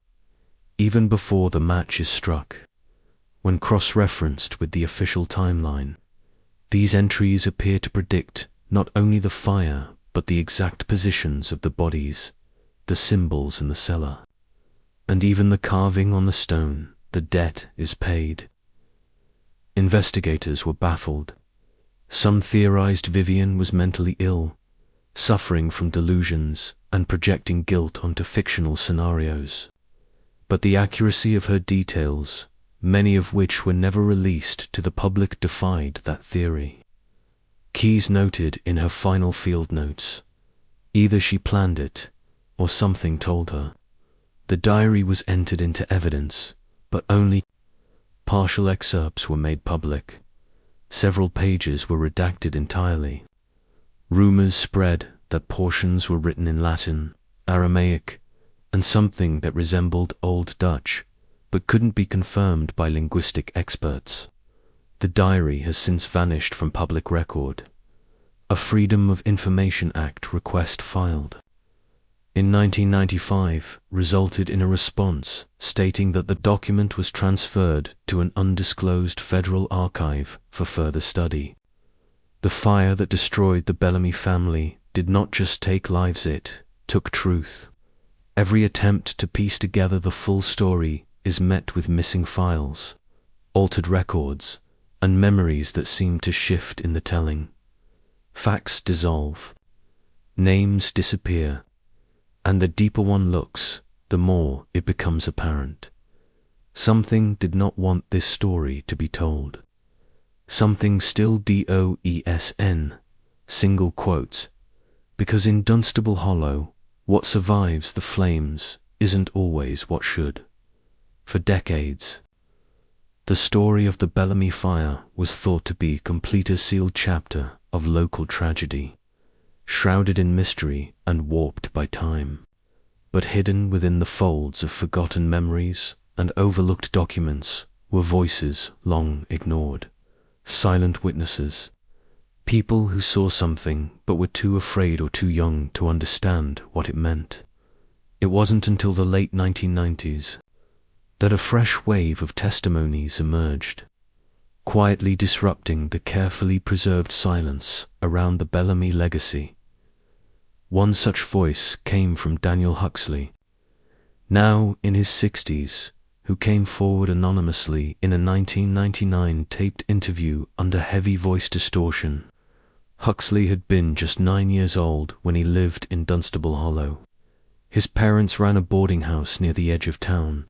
even before the match is struck." When cross-referenced with the official timeline, these entries appear to predict not only the fire, but the exact positions of the bodies, the symbols in the cellar, and even the carving on the stone. The debt is paid. Investigators were baffled. Some theorized Vivian was mentally ill, suffering from delusions and projecting guilt onto fictional scenarios. But the accuracy of her details, many of which were never released to the public, defied that theory. Keyes noted in her final field notes, "Either she planned it, or something told her." The diary was entered into evidence, but only partial excerpts were made public. Several pages were redacted entirely. Rumors spread that portions were written in Latin, Aramaic, and something that resembled Old Dutch, but couldn't be confirmed by linguistic experts. The diary has since vanished from public record. A Freedom of Information Act request filed in 1995 resulted in a response stating that the document was transferred to an undisclosed federal archive for further study. The fire that destroyed the Bellamy family did not just take lives, it took truth. Every attempt to piece together the full story is met with missing files, altered records, and memories that seem to shift in the telling. Facts dissolve, names disappear, and the deeper one looks, the more it becomes apparent. Something did not want this story to be told. Something still DOESN, single quotes, because in Dunstable Hollow, what survives the flames isn't always what should. For decades, the story of the Bellamy fire was thought to be complete, a sealed chapter of local tragedy, shrouded in mystery and warped by time. but hidden within the folds of forgotten memories and overlooked documents were voices long ignored, silent witnesses, people who saw something but were too afraid or too young to understand what it meant. It wasn't until the late 1990s that a fresh wave of testimonies emerged, quietly disrupting the carefully preserved silence around the Bellamy legacy. One such voice came from Daniel Huxley, now in his 60s, who came forward anonymously in a 1999 taped interview under heavy voice distortion. Huxley had been just 9 years old when he lived in Dunstable Hollow. His parents ran a boarding house near the edge of town.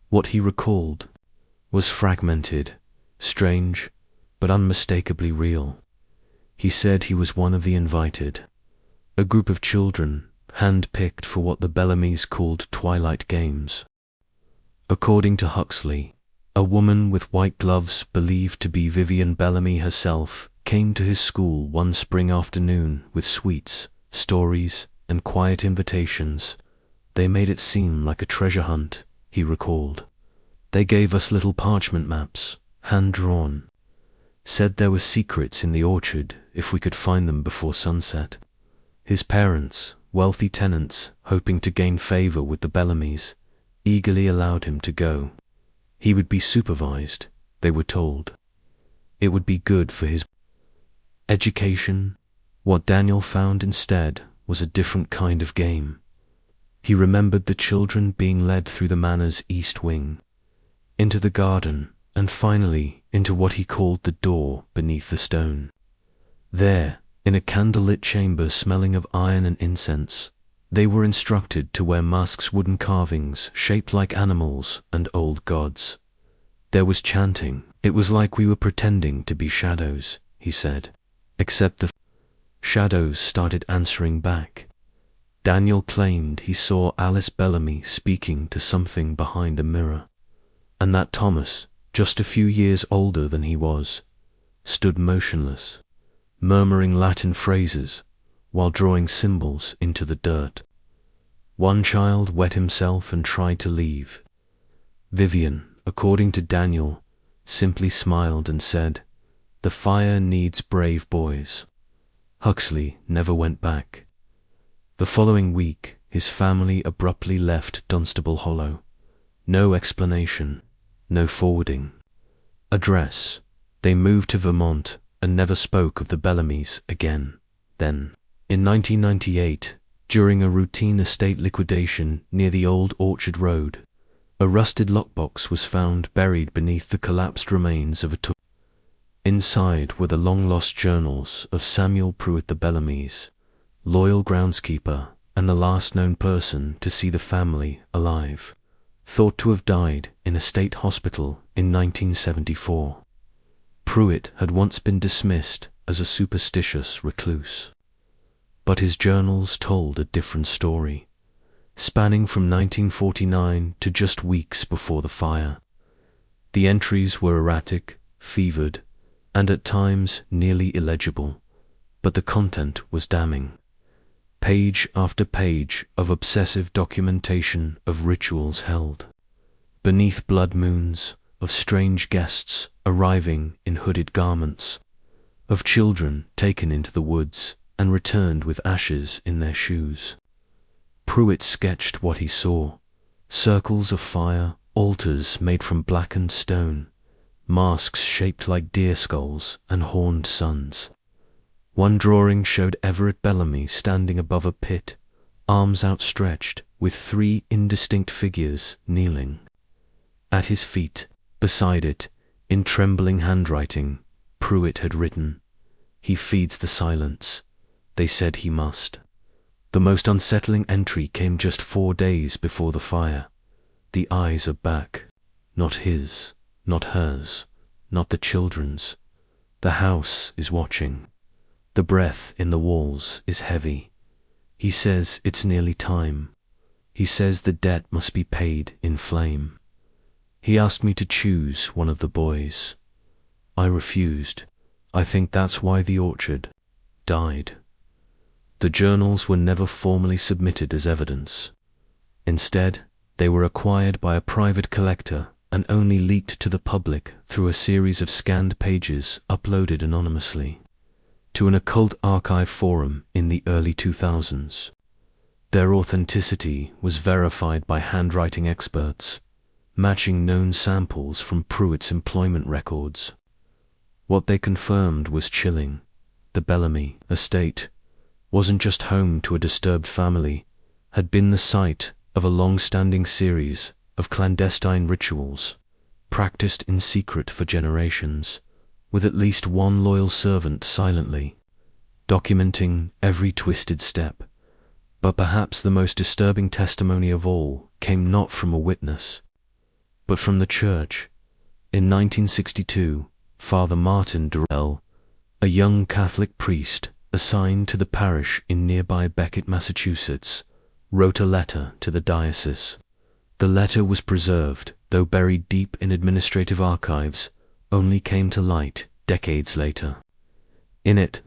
What he recalled was fragmented, strange, but unmistakably real. He said he was one of the invited, a group of children hand-picked for what the Bellamys called Twilight Games. According to Huxley, a woman with white gloves believed to be Vivian Bellamy herself came to his school one spring afternoon with sweets, stories, and quiet invitations. They made it seem like a treasure hunt, he recalled. They gave us little parchment maps, hand-drawn. Said there were secrets in the orchard if we could find them before sunset. His parents, wealthy tenants hoping to gain favor with the Bellamys, eagerly allowed him to go. He would be supervised, they were told. It would be good for his education. What Daniel found instead was a different kind of game. He remembered the children being led through the manor's east wing, into the garden, and finally into what he called the door beneath the stone. There, in a candlelit chamber smelling of iron and incense, they were instructed to wear masks, wooden carvings shaped like animals and old gods. There was chanting. It was like we were pretending to be shadows, he said, except the shadows started answering back. Daniel claimed he saw Alice Bellamy speaking to something behind a mirror, and that Thomas, just a few years older than he was, stood motionless, murmuring Latin phrases while drawing symbols into the dirt. One child wet himself and tried to leave. Vivian, according to Daniel, simply smiled and said, "The fire needs brave boys." Huxley never went back. The following week, his family abruptly left Dunstable Hollow. No explanation, no forwarding address. They moved to Vermont and never spoke of the Bellamys again. Then, in 1998, during a routine estate liquidation near the old Orchard Road, a rusted lockbox was found buried beneath the collapsed remains of a tomb. Inside were the long-lost journals of Samuel Pruitt the Bellamys, loyal groundskeeper and the last known person to see the family alive, thought to have died in a state hospital in 1974. Pruitt had once been dismissed as a superstitious recluse, but his journals told a different story, spanning from 1949 to just weeks before the fire. The entries were erratic, fevered, and at times nearly illegible, but the content was damning. Page after page of obsessive documentation of rituals held beneath blood moons, of strange guests arriving in hooded garments, of children taken into the woods and returned with ashes in their shoes. Pruitt sketched what he saw: circles of fire, altars made from blackened stone, masks shaped like deer skulls and horned suns. One drawing showed Everett Bellamy standing above a pit, arms outstretched, with 3 indistinct figures kneeling. At his feet, beside it, in trembling handwriting, Pruitt had written, "He feeds the silence. They said he must." The most unsettling entry came just 4 days before the fire. The eyes are back. Not his, not hers, not the children's. The house is watching. The breath in the walls is heavy. He says it's nearly time. He says the debt must be paid in flame. He asked me to choose one of the boys. I refused. I think that's why the orchard died. The journals were never formally submitted as evidence. Instead, they were acquired by a private collector and only leaked to the public through a series of scanned pages uploaded anonymously to an occult archive forum in the early 2000s. Their authenticity was verified by handwriting experts, matching known samples from Pruitt's employment records. What they confirmed was chilling. The Bellamy estate wasn't just home to a disturbed family, had been the site of a long-standing series of clandestine rituals, practiced in secret for generations, with at least one loyal servant silently documenting every twisted step. But perhaps the most disturbing testimony of all came not from a witness, but from the church. In 1962, Father Martin Durrell, a young Catholic priest assigned to the parish in nearby Becket, Massachusetts, wrote a letter to the diocese. The letter was preserved, though buried deep in administrative archives, only came to light decades later. In it,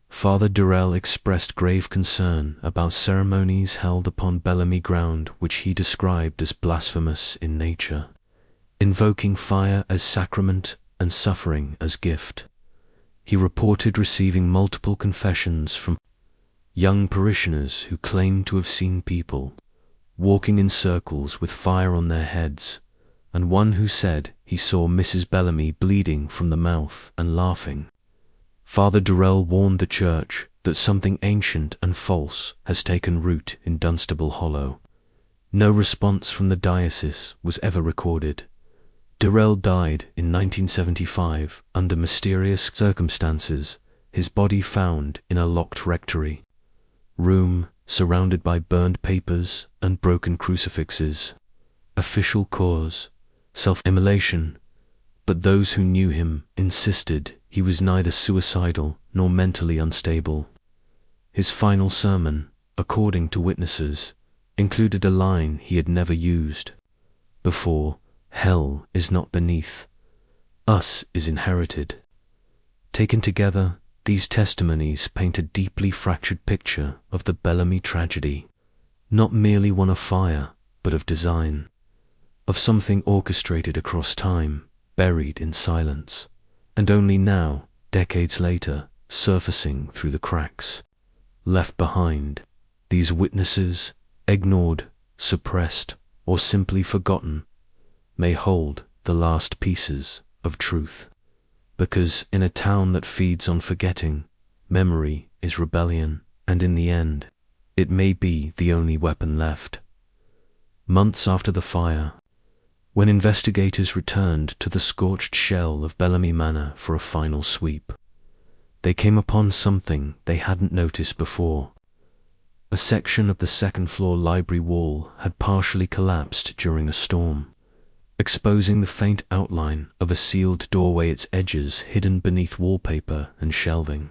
Father Durrell expressed grave concern about ceremonies held upon Bellamy ground which he described as blasphemous in nature, invoking fire as sacrament and suffering as gift. He reported receiving multiple confessions from young parishioners who claimed to have seen people walking in circles with fire on their heads, and one who said he saw Mrs. Bellamy bleeding from the mouth and laughing. Father Durrell warned the church that something ancient and false has taken root in Dunstable Hollow. No response from the diocese was ever recorded. Durrell died in 1975 under mysterious circumstances, his body found in a locked rectory room surrounded by burned papers and broken crucifixes. Official cause: self-immolation, but those who knew him insisted he was neither suicidal nor mentally unstable. His final sermon, according to witnesses, included a line he had never used before: "Hell is not beneath us, is inherited." Taken together, these testimonies paint a deeply fractured picture of the Bellamy tragedy, not merely one of fire, but of design, of something orchestrated across time, buried in silence, and only now, decades later, surfacing through the cracks. Left behind, these witnesses, ignored, suppressed, or simply forgotten, may hold the last pieces of truth. Because in a town that feeds on forgetting, memory is rebellion, and in the end, it may be the only weapon left. Months after the fire, when investigators returned to the scorched shell of Bellamy Manor for a final sweep, they came upon something they hadn't noticed before. A section of the second-floor library wall had partially collapsed during a storm, exposing the faint outline of a sealed doorway, its edges hidden beneath wallpaper and shelving.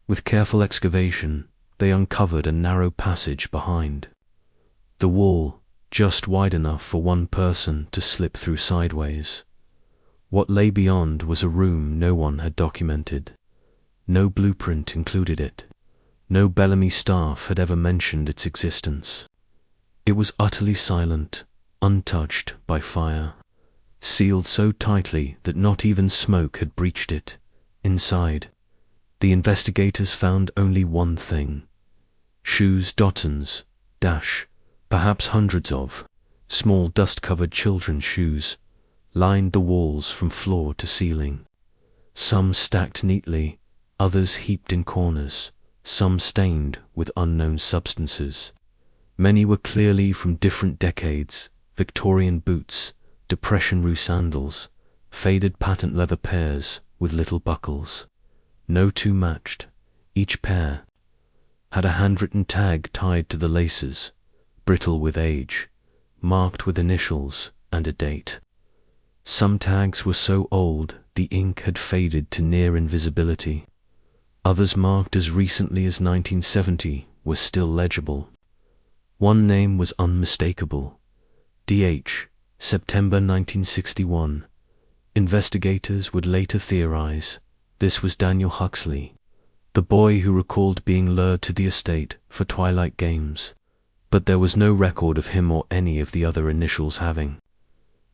With careful excavation, they uncovered a narrow passage behind. The wall, just wide enough for one person to slip through sideways. What lay beyond was a room no one had documented. No blueprint included it. No Bellamy staff had ever mentioned its existence. It was utterly silent, untouched by fire, sealed so tightly that not even smoke had breached it. Inside, the investigators found only one thing: shoes, dottons, perhaps hundreds of small dust-covered children's shoes, lined the walls from floor to ceiling. Some stacked neatly, others heaped in corners, some stained with unknown substances. Many were clearly from different decades: Victorian boots, Depression-era sandals, faded patent leather pairs with little buckles. No two matched. Each pair had a handwritten tag tied to the laces, brittle with age, marked with initials and a date. Some tags were so old the ink had faded to near invisibility. Others, marked as recently as 1970, were still legible. One name was unmistakable: D.H., September 1961. Investigators would later theorize this was Daniel Huxley, the boy who recalled being lured to the estate for twilight games, but there was no record of him or any of the other initials having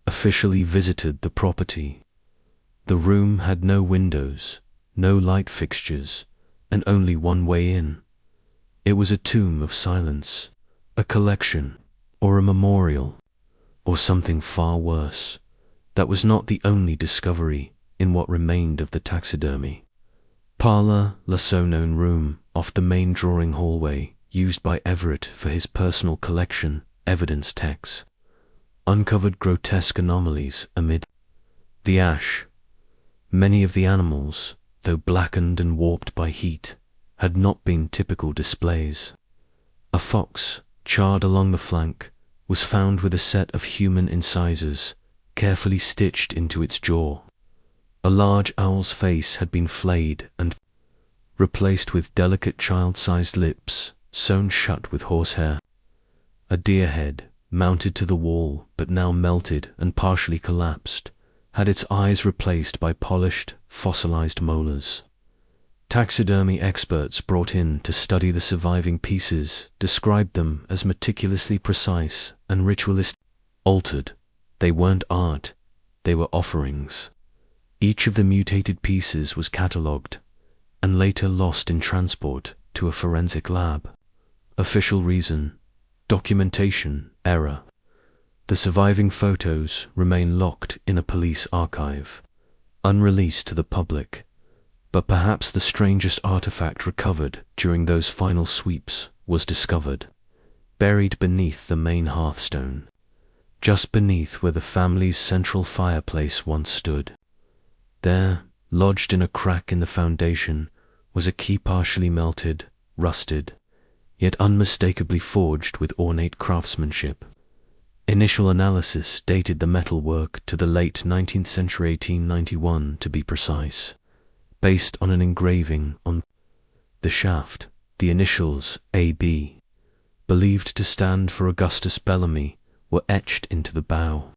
officially visited the property. The room had no windows, no light fixtures, and only one way in. It was a tomb of silence, a collection, or a memorial, or something far worse. That was not the only discovery in what remained of the taxidermy. Parlor, the so-known room off the main drawing hallway, used by Everett for his personal collection, evidence techs, uncovered grotesque anomalies amid the ash. Many of the animals, though blackened and warped by heat, had not been typical displays. A fox, charred along the flank, was found with a set of human incisors carefully stitched into its jaw. A large owl's face had been flayed and replaced with delicate child-sized lips sewn shut with horsehair. A deer head, mounted to the wall but now melted and partially collapsed, had its eyes replaced by polished, fossilized molars. Taxidermy experts brought in to study the surviving pieces described them as meticulously precise and ritualistic. Altered, they weren't art, they were offerings. Each of the mutated pieces was catalogued and later lost in transport to a forensic lab. Official reason: documentation error. The surviving photos remain locked in a police archive, unreleased to the public. But perhaps the strangest artifact recovered during those final sweeps was discovered, buried beneath the main hearthstone, just beneath where the family's central fireplace once stood. There, lodged in a crack in the foundation, was a key partially melted, rusted, yet unmistakably forged with ornate craftsmanship. Initial analysis dated the metalwork to the late 19th century, 1891 to be precise, based on an engraving on the shaft. The initials AB, believed to stand for Augustus Bellamy, were etched into the bow.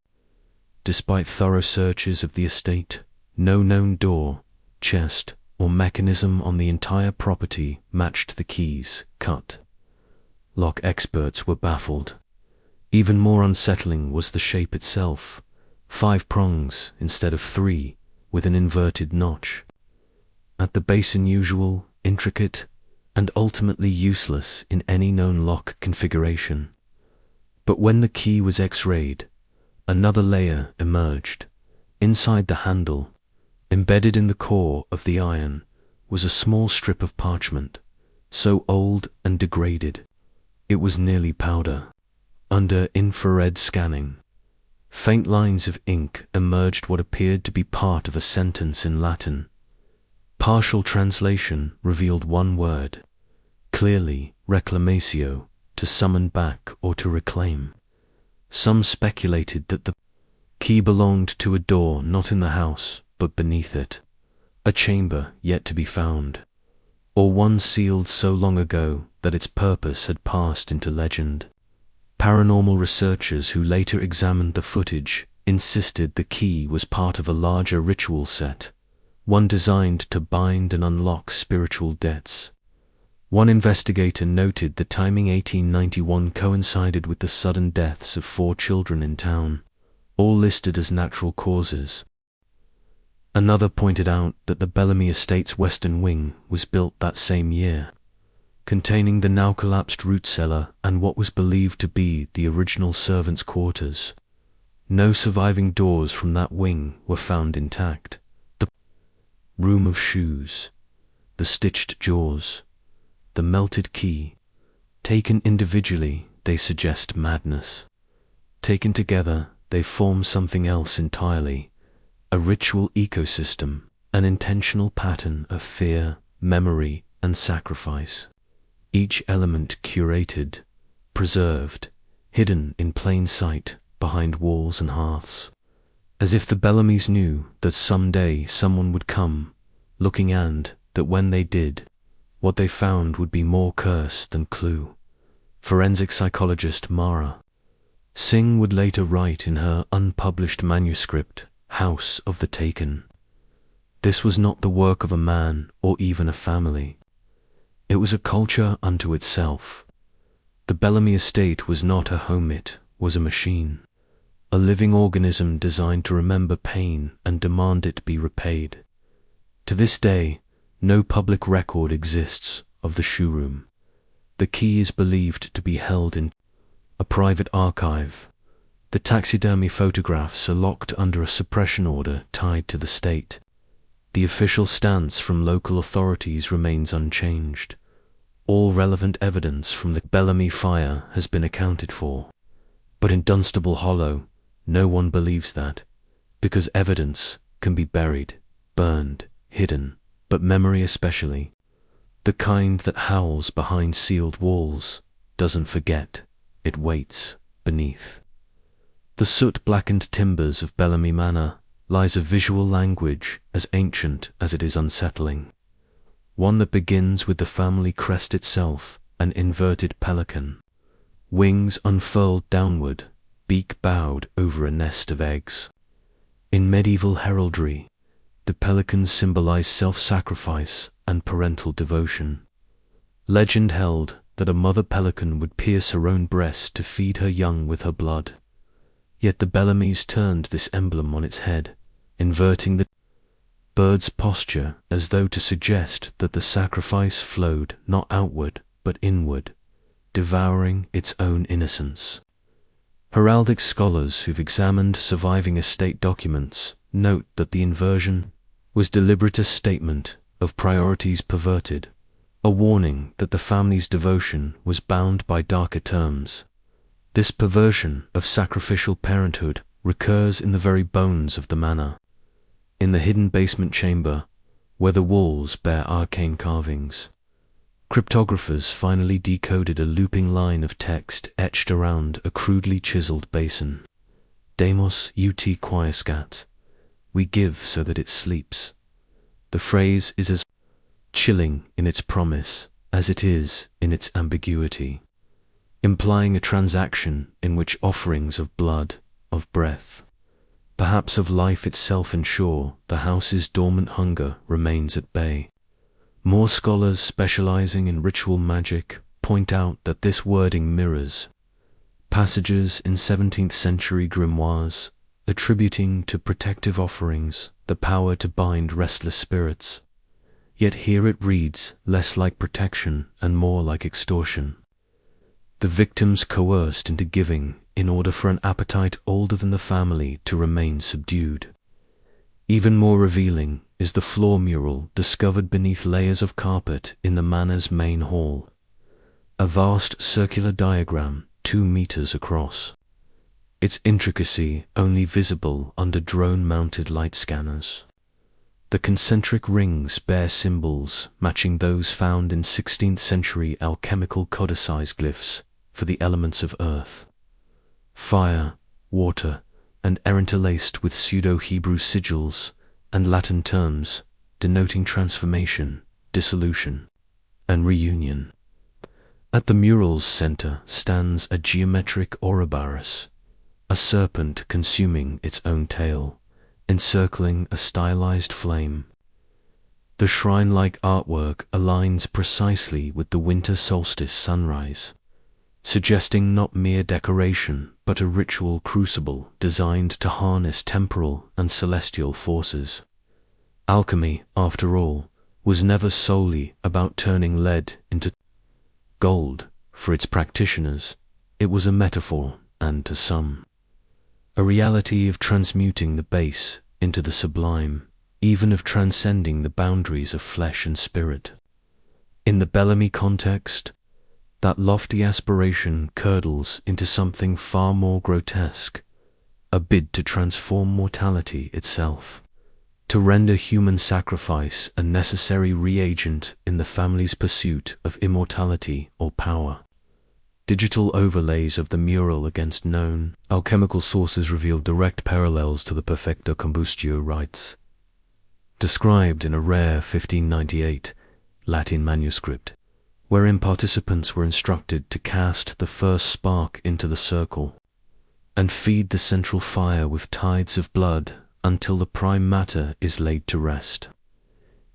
Despite thorough searches of the estate, no known door, chest, or mechanism on the entire property matched the keys cut. Lock experts were baffled. Even more unsettling was the shape itself: 5 prongs instead of 3, with an inverted notch. At the base, unusual, intricate, and ultimately useless in any known lock configuration. But when the key was X-rayed, another layer emerged. Inside the handle, embedded in the core of the iron, was a small strip of parchment, so old and degraded it was nearly powder. Under infrared scanning, faint lines of ink emerged what appeared to be part of a sentence in Latin. Partial translation revealed one word, clearly reclamatio, to summon back or to reclaim. Some speculated that the key belonged to a door not in the house, but beneath it, a chamber yet to be found, or one sealed so long ago that its purpose had passed into legend. Paranormal researchers who later examined the footage insisted the key was part of a larger ritual set, one designed to bind and unlock spiritual debts. One investigator noted the timing: 1891 coincided with the sudden deaths of 4 children in town, all listed as natural causes. Another pointed out that the Bellamy estate's western wing was built that same year, containing the now collapsed root cellar and what was believed to be the original servants' quarters. No surviving doors from that wing were found intact. The room of shoes, the stitched jaws, the melted key. Taken individually, they suggest madness. Taken together, they form something else entirely: a ritual ecosystem, an intentional pattern of fear, memory, and sacrifice. Each element curated, preserved, hidden in plain sight behind walls and hearths. As if the Bellamys knew that someday someone would come looking, and that when they did, what they found would be more curse than clue. Forensic psychologist Mara Singh would later write in her unpublished manuscript, House of the Taken, this was not the work of a man or even a family. It was a culture unto itself. The Bellamy estate was not a home, it was a machine, a living organism designed to remember pain and demand it be repaid. To this day, no public record exists of the shoe room. The key is believed to be held in a private archive. The taxidermy photographs are locked under a suppression order tied to the state. The official stance from local authorities remains unchanged. All relevant evidence from the Bellamy fire has been accounted for. But in Dunstable Hollow, no one believes that, because evidence can be buried, burned, hidden, but memory especially, the kind that howls behind sealed walls, doesn't forget, it waits beneath. The soot-blackened timbers of Bellamy Manor lies a visual language as ancient as it is unsettling. One that begins with the family crest itself, an inverted pelican. Wings unfurled downward, beak bowed over a nest of eggs. In medieval heraldry, the pelicans symbolize self-sacrifice and parental devotion. Legend held that a mother pelican would pierce her own breast to feed her young with her blood. Yet the Bellamys turned this emblem on its head, inverting the bird's posture as though to suggest that the sacrifice flowed not outward but inward, devouring its own innocence. Heraldic scholars who've examined surviving estate documents note that the inversion was deliberate, a statement of priorities perverted, a warning that the family's devotion was bound by darker terms. This perversion of sacrificial parenthood recurs in the very bones of the manor. In the hidden basement chamber, where the walls bear arcane carvings, cryptographers finally decoded a looping line of text etched around a crudely chiseled basin. Demos ut quiescat. We give so that it sleeps. The phrase is as chilling in its promise as it is in its ambiguity, implying a transaction in which offerings of blood, of breath, perhaps of life itself, ensure the house's dormant hunger remains at bay. More scholars specializing in ritual magic point out that this wording mirrors passages in 17th century grimoires attributing to protective offerings the power to bind restless spirits. Yet here it reads less like protection and more like extortion. The victims coerced into giving in order for an appetite older than the family to remain subdued. Even more revealing is the floor mural discovered beneath layers of carpet in the manor's main hall. A vast circular diagram 2 meters across. Its intricacy only visible under drone-mounted light scanners. The concentric rings bear symbols matching those found in 16th century alchemical codicized glyphs for the elements of earth, fire, water, and air, interlaced with pseudo-Hebrew sigils and Latin terms denoting transformation, dissolution, and reunion. At the mural's center stands a geometric Ouroboros, a serpent consuming its own tail, encircling a stylized flame. The shrine-like artwork aligns precisely with the winter solstice sunrise, suggesting not mere decoration but a ritual crucible designed to harness temporal and celestial forces. Alchemy, after all, was never solely about turning lead into gold for its practitioners. It was a metaphor, and to some, a reality of transmuting the base into the sublime, even of transcending the boundaries of flesh and spirit. In the Bellamy context, that lofty aspiration curdles into something far more grotesque, a bid to transform mortality itself, to render human sacrifice a necessary reagent in the family's pursuit of immortality or power. Digital overlays of the mural against known alchemical sources reveal direct parallels to the Perfecta Combustio rites, described in a rare 1598 Latin manuscript, wherein participants were instructed to cast the first spark into the circle and feed the central fire with tides of blood until the prime matter is laid to rest.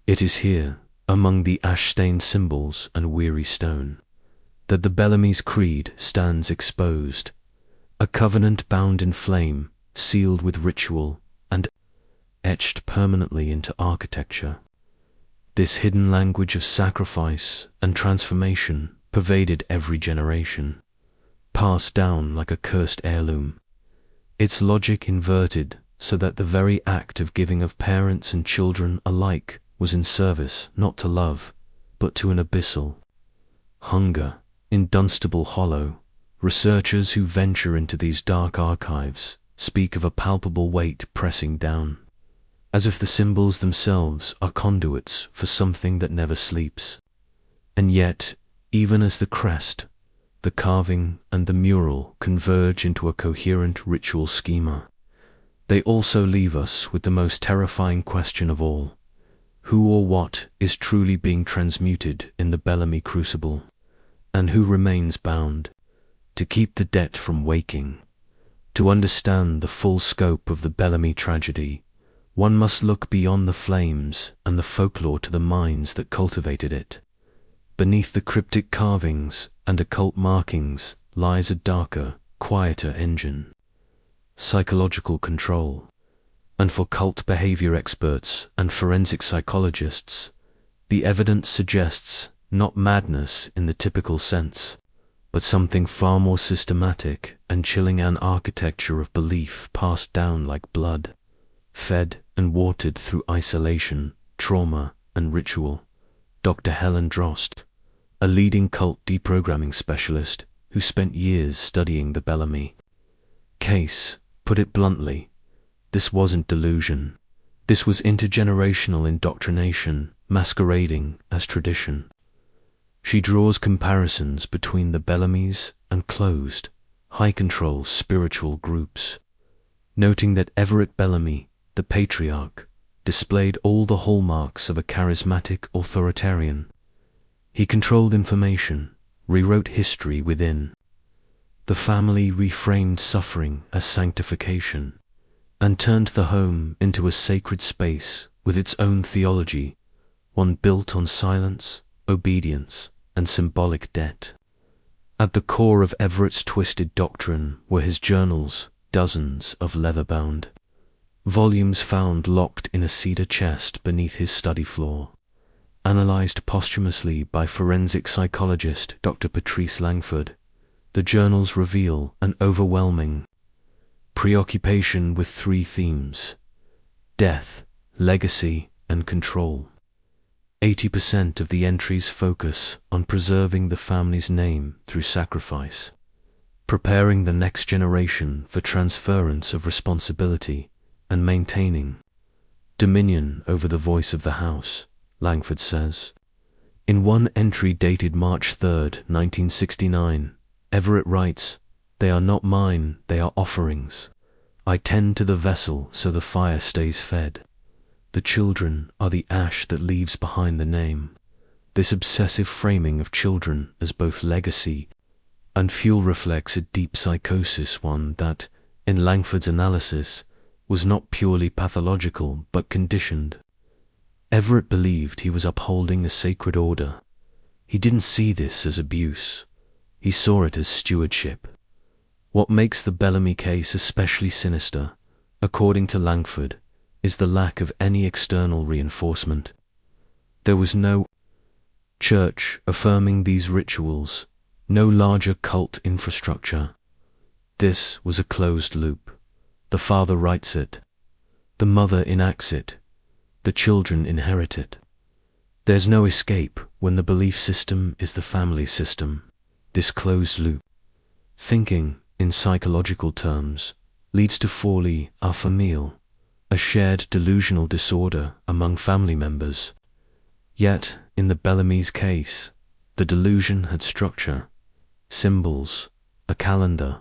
It is here, among the ash-stained symbols and weary stone, that the Bellamy's creed stands exposed, a covenant bound in flame, sealed with ritual, and etched permanently into architecture. This hidden language of sacrifice and transformation pervaded every generation, passed down like a cursed heirloom, its logic inverted so that the very act of giving of parents and children alike was in service not to love, but to an abyssal hunger, indunstable hollow. Researchers who venture into these dark archives speak of a palpable weight pressing down, as if the symbols themselves are conduits for something that never sleeps. And yet, even as the crest, the carving and the mural converge into a coherent ritual schema, they also leave us with the most terrifying question of all: who or what is truly being transmuted in the Bellamy crucible, and who remains bound? To keep the debt from waking, to understand the full scope of the Bellamy tragedy, one must look beyond the flames and the folklore to the minds that cultivated it. Beneath the cryptic carvings and occult markings lies a darker, quieter engine: psychological control. And for cult behavior experts and forensic psychologists, the evidence suggests not madness in the typical sense, but something far more systematic and chilling, an architecture of belief passed down like blood, fed and watered through isolation, trauma, and ritual. Dr. Helen Drost, a leading cult deprogramming specialist who spent years studying the Bellamy case, put it bluntly: this wasn't delusion. This was intergenerational indoctrination masquerading as tradition. She draws comparisons between the Bellamys and closed, high-control spiritual groups, noting that Everett Bellamy, the patriarch, displayed all the hallmarks of a charismatic authoritarian. He controlled information, rewrote history within. The family reframed suffering as sanctification, and turned the home into a sacred space with its own theology, one built on silence, obedience, and symbolic debt. At the core of Everett's twisted doctrine were his journals, dozens of leather-bound volumes found locked in a cedar chest beneath his study floor, analyzed posthumously by forensic psychologist Dr. Patrice Langford. The journals reveal an overwhelming preoccupation with three themes: death, legacy, and control. 80% of the entries focus on preserving the family's name through sacrifice, preparing the next generation for transference of responsibility, and maintaining dominion over the voice of the house, Langford says. In one entry dated March 3, 1969, Everett writes, "They are not mine, they are offerings. I tend to the vessel so the fire stays fed. The children are the ash that leaves behind the name." This obsessive framing of children as both legacy and fuel reflects a deep psychosis, one that, in Langford's analysis, was not purely pathological but conditioned. Everett believed he was upholding a sacred order. He didn't see this as abuse. He saw it as stewardship. What makes the Bellamy case especially sinister, according to Langford, is the lack of any external reinforcement. There was no church affirming these rituals, no larger cult infrastructure. This was a closed loop. The father writes it. The mother enacts it. The children inherit it. There's no escape when the belief system is the family system. This closed loop, thinking in psychological terms, leads to folie à famille, a shared delusional disorder among family members. Yet, in the Bellamy's case, the delusion had structure, symbols, a calendar,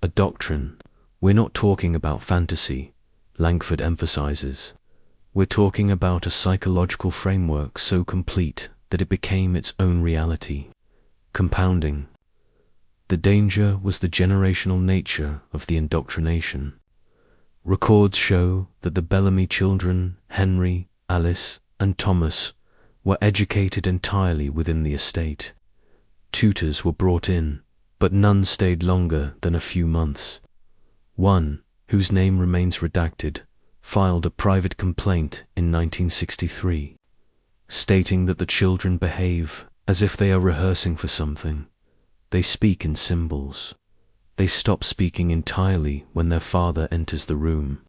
a doctrine. We're not talking about fantasy, Langford emphasizes. We're talking about a psychological framework so complete that it became its own reality, compounding. The danger was the generational nature of the indoctrination. Records show that the Bellamy children, Henry, Alice, and Thomas, were educated entirely within the estate. Tutors were brought in, but none stayed longer than a few months. One, whose name remains redacted, filed a private complaint in 1963, stating that the children behave as if they are rehearsing for something. They speak in symbols. They stop speaking entirely when their father enters the room.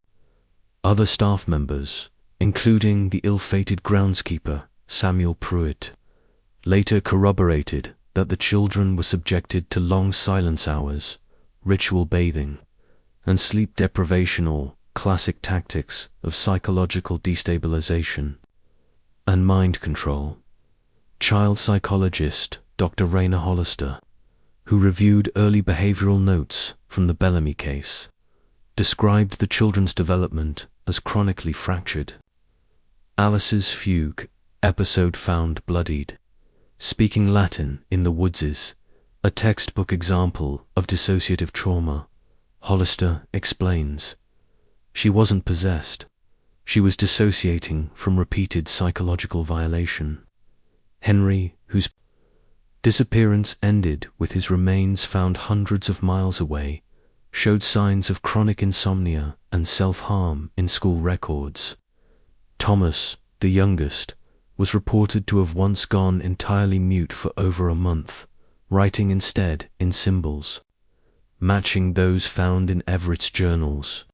Other staff members, including the ill-fated groundskeeper, Samuel Pruitt, later corroborated that the children were subjected to long silence hours, ritual bathing, and sleep deprivation, all classic tactics of psychological destabilization and mind control. Child psychologist Dr. Rainer Hollister, who reviewed early behavioral notes from the Bellamy case, described the children's development as chronically fractured. Alice's fugue episode found bloodied, speaking Latin in the woodses, a textbook example of dissociative trauma. Hollister explains, she wasn't possessed. She was dissociating from repeated psychological violation. Henry, whose disappearance ended with his remains found hundreds of miles away, showed signs of chronic insomnia and self-harm in school records. Thomas, the youngest, was reported to have once gone entirely mute for over a month, writing instead in symbols, matching those found in Everett's journals.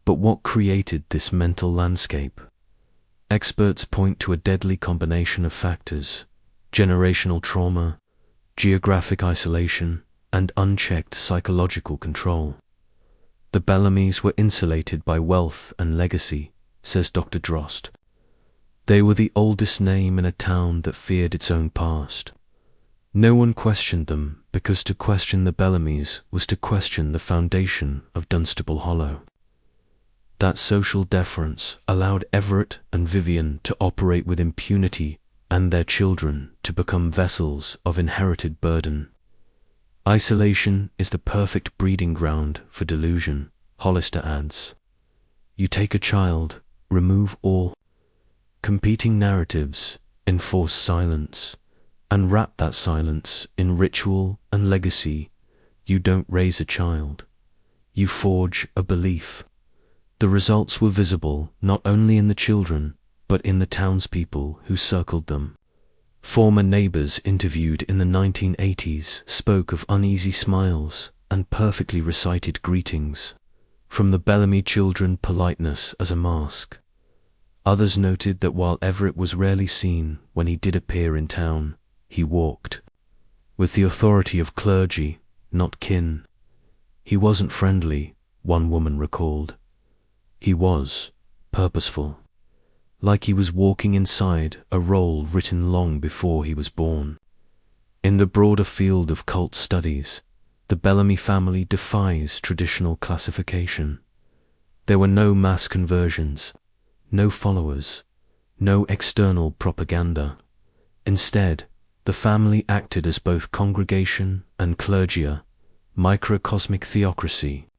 But what created this mental landscape? Experts point to a deadly combination of factors: generational trauma, geographic isolation, and unchecked psychological control. The Bellamys were insulated by wealth and legacy, says Dr. Drost. They were the oldest name in a town that feared its own past. No one questioned them, because to question the Bellamys was to question the foundation of Dunstable Hollow. That social deference allowed Everett and Vivian to operate with impunity and their children to become vessels of inherited burden. Isolation is the perfect breeding ground for delusion, Hollister adds. You take a child, remove all competing narratives, enforce silence, and wrap that silence in ritual and legacy. You don't raise a child. You forge a belief. The results were visible not only in the children, but in the townspeople who circled them. Former neighbors interviewed in the 1980s spoke of uneasy smiles and perfectly recited greetings. From the Bellamy children, politeness as a mask. Others noted that while Everett was rarely seen, when he did appear in town, he walked with the authority of clergy, not kin. He wasn't friendly, one woman recalled. He was purposeful, like he was walking inside a role written long before he was born. In the broader field of cult studies, the Bellamy family defies traditional classification. There were no mass conversions, no followers, no external propaganda. Instead, the family acted as both congregation and clergia, microcosmic theocracy,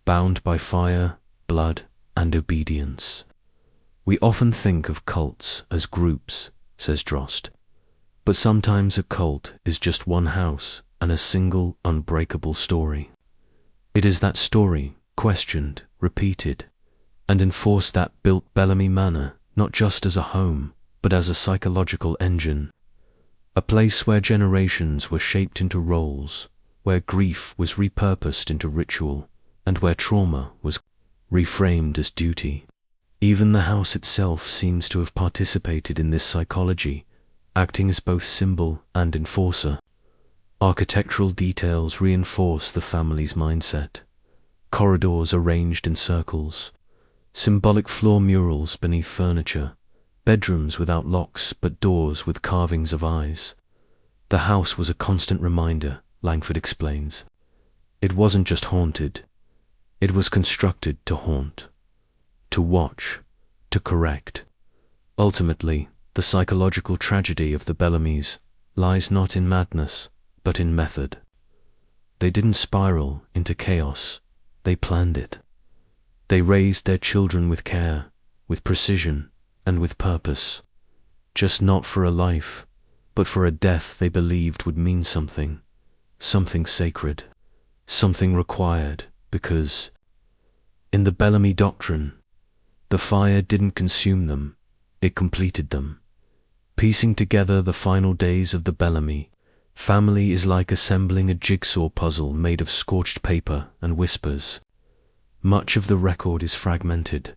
bound by fire, blood, and obedience. We often think of cults as groups, says Drost, but sometimes a cult is just one house and a single unbreakable story. It is that story, questioned, repeated, and enforced, that built Bellamy Manor, not just as a home, but as a psychological engine. A place where generations were shaped into roles, where grief was repurposed into ritual, and where trauma was reframed as duty. Even the house itself seems to have participated in this psychology, acting as both symbol and enforcer. Architectural details reinforce the family's mindset. Corridors arranged in circles, symbolic floor murals beneath furniture, bedrooms without locks but doors with carvings of eyes. The house was a constant reminder, Langford explains. It wasn't just haunted. It was constructed to haunt, to watch, to correct. Ultimately, the psychological tragedy of the Bellamys lies not in madness, but in method. They didn't spiral into chaos, they planned it. They raised their children with care, with precision, and with purpose, just not for a life, but but for a death they believed would mean something, something sacred, something required, because, in the Bellamy doctrine, the fire didn't consume them, it completed them. Piecing together the final days of the Bellamy family is like assembling a jigsaw puzzle made of scorched paper and whispers. Much of the record is fragmented,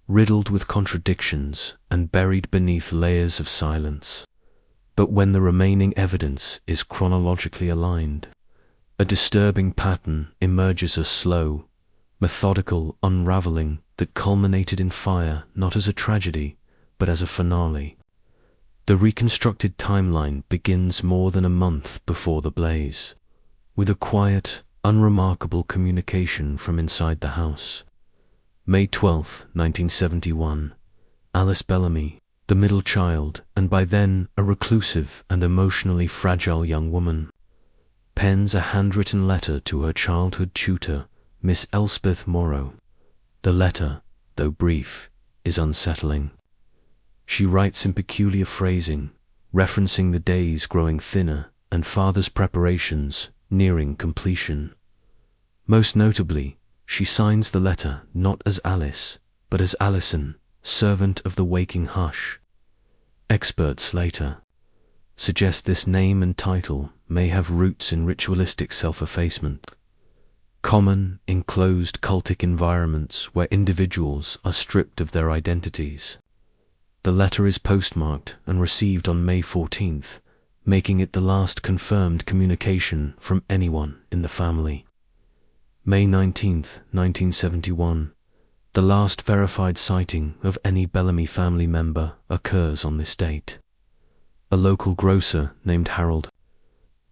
riddled with contradictions and buried beneath layers of silence. But when the remaining evidence is chronologically aligned, a disturbing pattern emerges, a slow, methodical unraveling that culminated in fire not as a tragedy, but as a finale. The reconstructed timeline begins more than a month before the blaze, with a quiet, unremarkable communication from inside the house. May 12, 1971. Alice Bellamy, the middle child, and by then a reclusive and emotionally fragile young woman, pens a handwritten letter to her childhood tutor, Miss Elspeth Morrow. The letter, though brief, is unsettling. She writes in peculiar phrasing, referencing the days growing thinner and father's preparations nearing completion. Most notably, she signs the letter not as Alice, but as Alison, servant of the waking hush. Experts later suggest this name and title may have roots in ritualistic self-effacement, common in closed cultic environments where individuals are stripped of their identities. The letter is postmarked and received on May 14th, making it the last confirmed communication from anyone in the family. May 19th, 1971. The last verified sighting of any Bellamy family member occurs on this date. A local grocer named Harold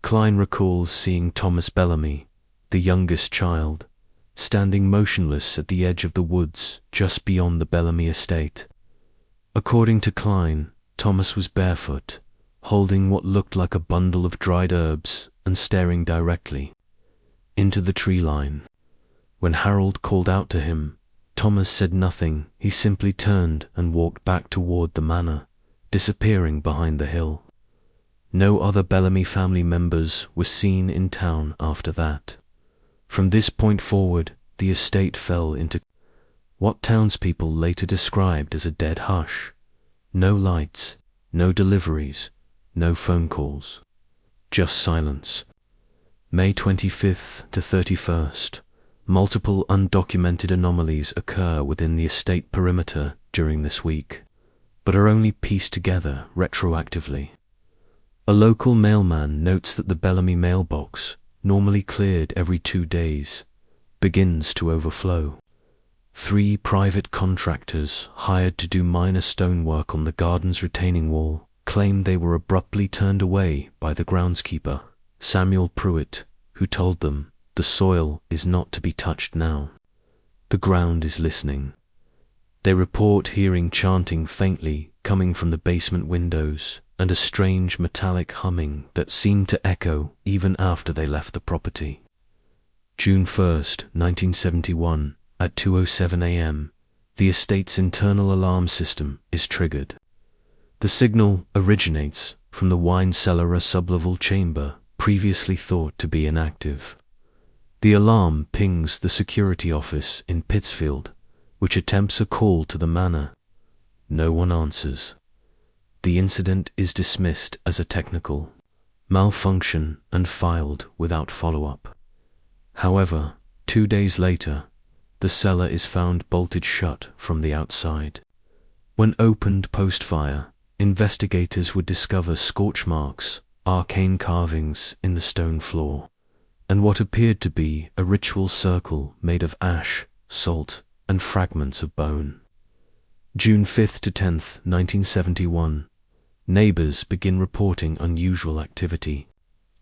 Klein recalls seeing Thomas Bellamy, the youngest child, standing motionless at the edge of the woods just beyond the Bellamy estate. According to Klein, Thomas was barefoot, holding what looked like a bundle of dried herbs and staring directly into the tree line. When Harold called out to him, Thomas said nothing. He simply turned and walked back toward the manor, disappearing behind the hill. No other Bellamy family members were seen in town after that. From this point forward, the estate fell into what townspeople later described as a dead hush. No lights, no deliveries, no phone calls. Just silence. May 25th to 31st. Multiple undocumented anomalies occur within the estate perimeter during this week, but are only pieced together retroactively. A local mailman notes that the Bellamy mailbox, normally cleared every 2 days, begins to overflow. 3 private contractors hired to do minor stonework on the garden's retaining wall claimed they were abruptly turned away by the groundskeeper, Samuel Pruitt, who told them the soil is not to be touched now. The ground is listening. They report hearing chanting faintly coming from the basement windows and a strange metallic humming that seemed to echo even after they left the property. June 1st, 1971, at 2:07 a.m., the estate's internal alarm system is triggered. The signal originates from the wine cellar, a sublevel chamber previously thought to be inactive. The alarm pings the security office in Pittsfield, which attempts a call to the manor. No one answers. The incident is dismissed as a technical malfunction and filed without follow-up. However, 2 days later, the cellar is found bolted shut from the outside. When opened post-fire, investigators would discover scorch marks, arcane carvings in the stone floor, and what appeared to be a ritual circle made of ash, salt, and fragments of bone. June 5th to 10th, 1971. Neighbors begin reporting unusual activity.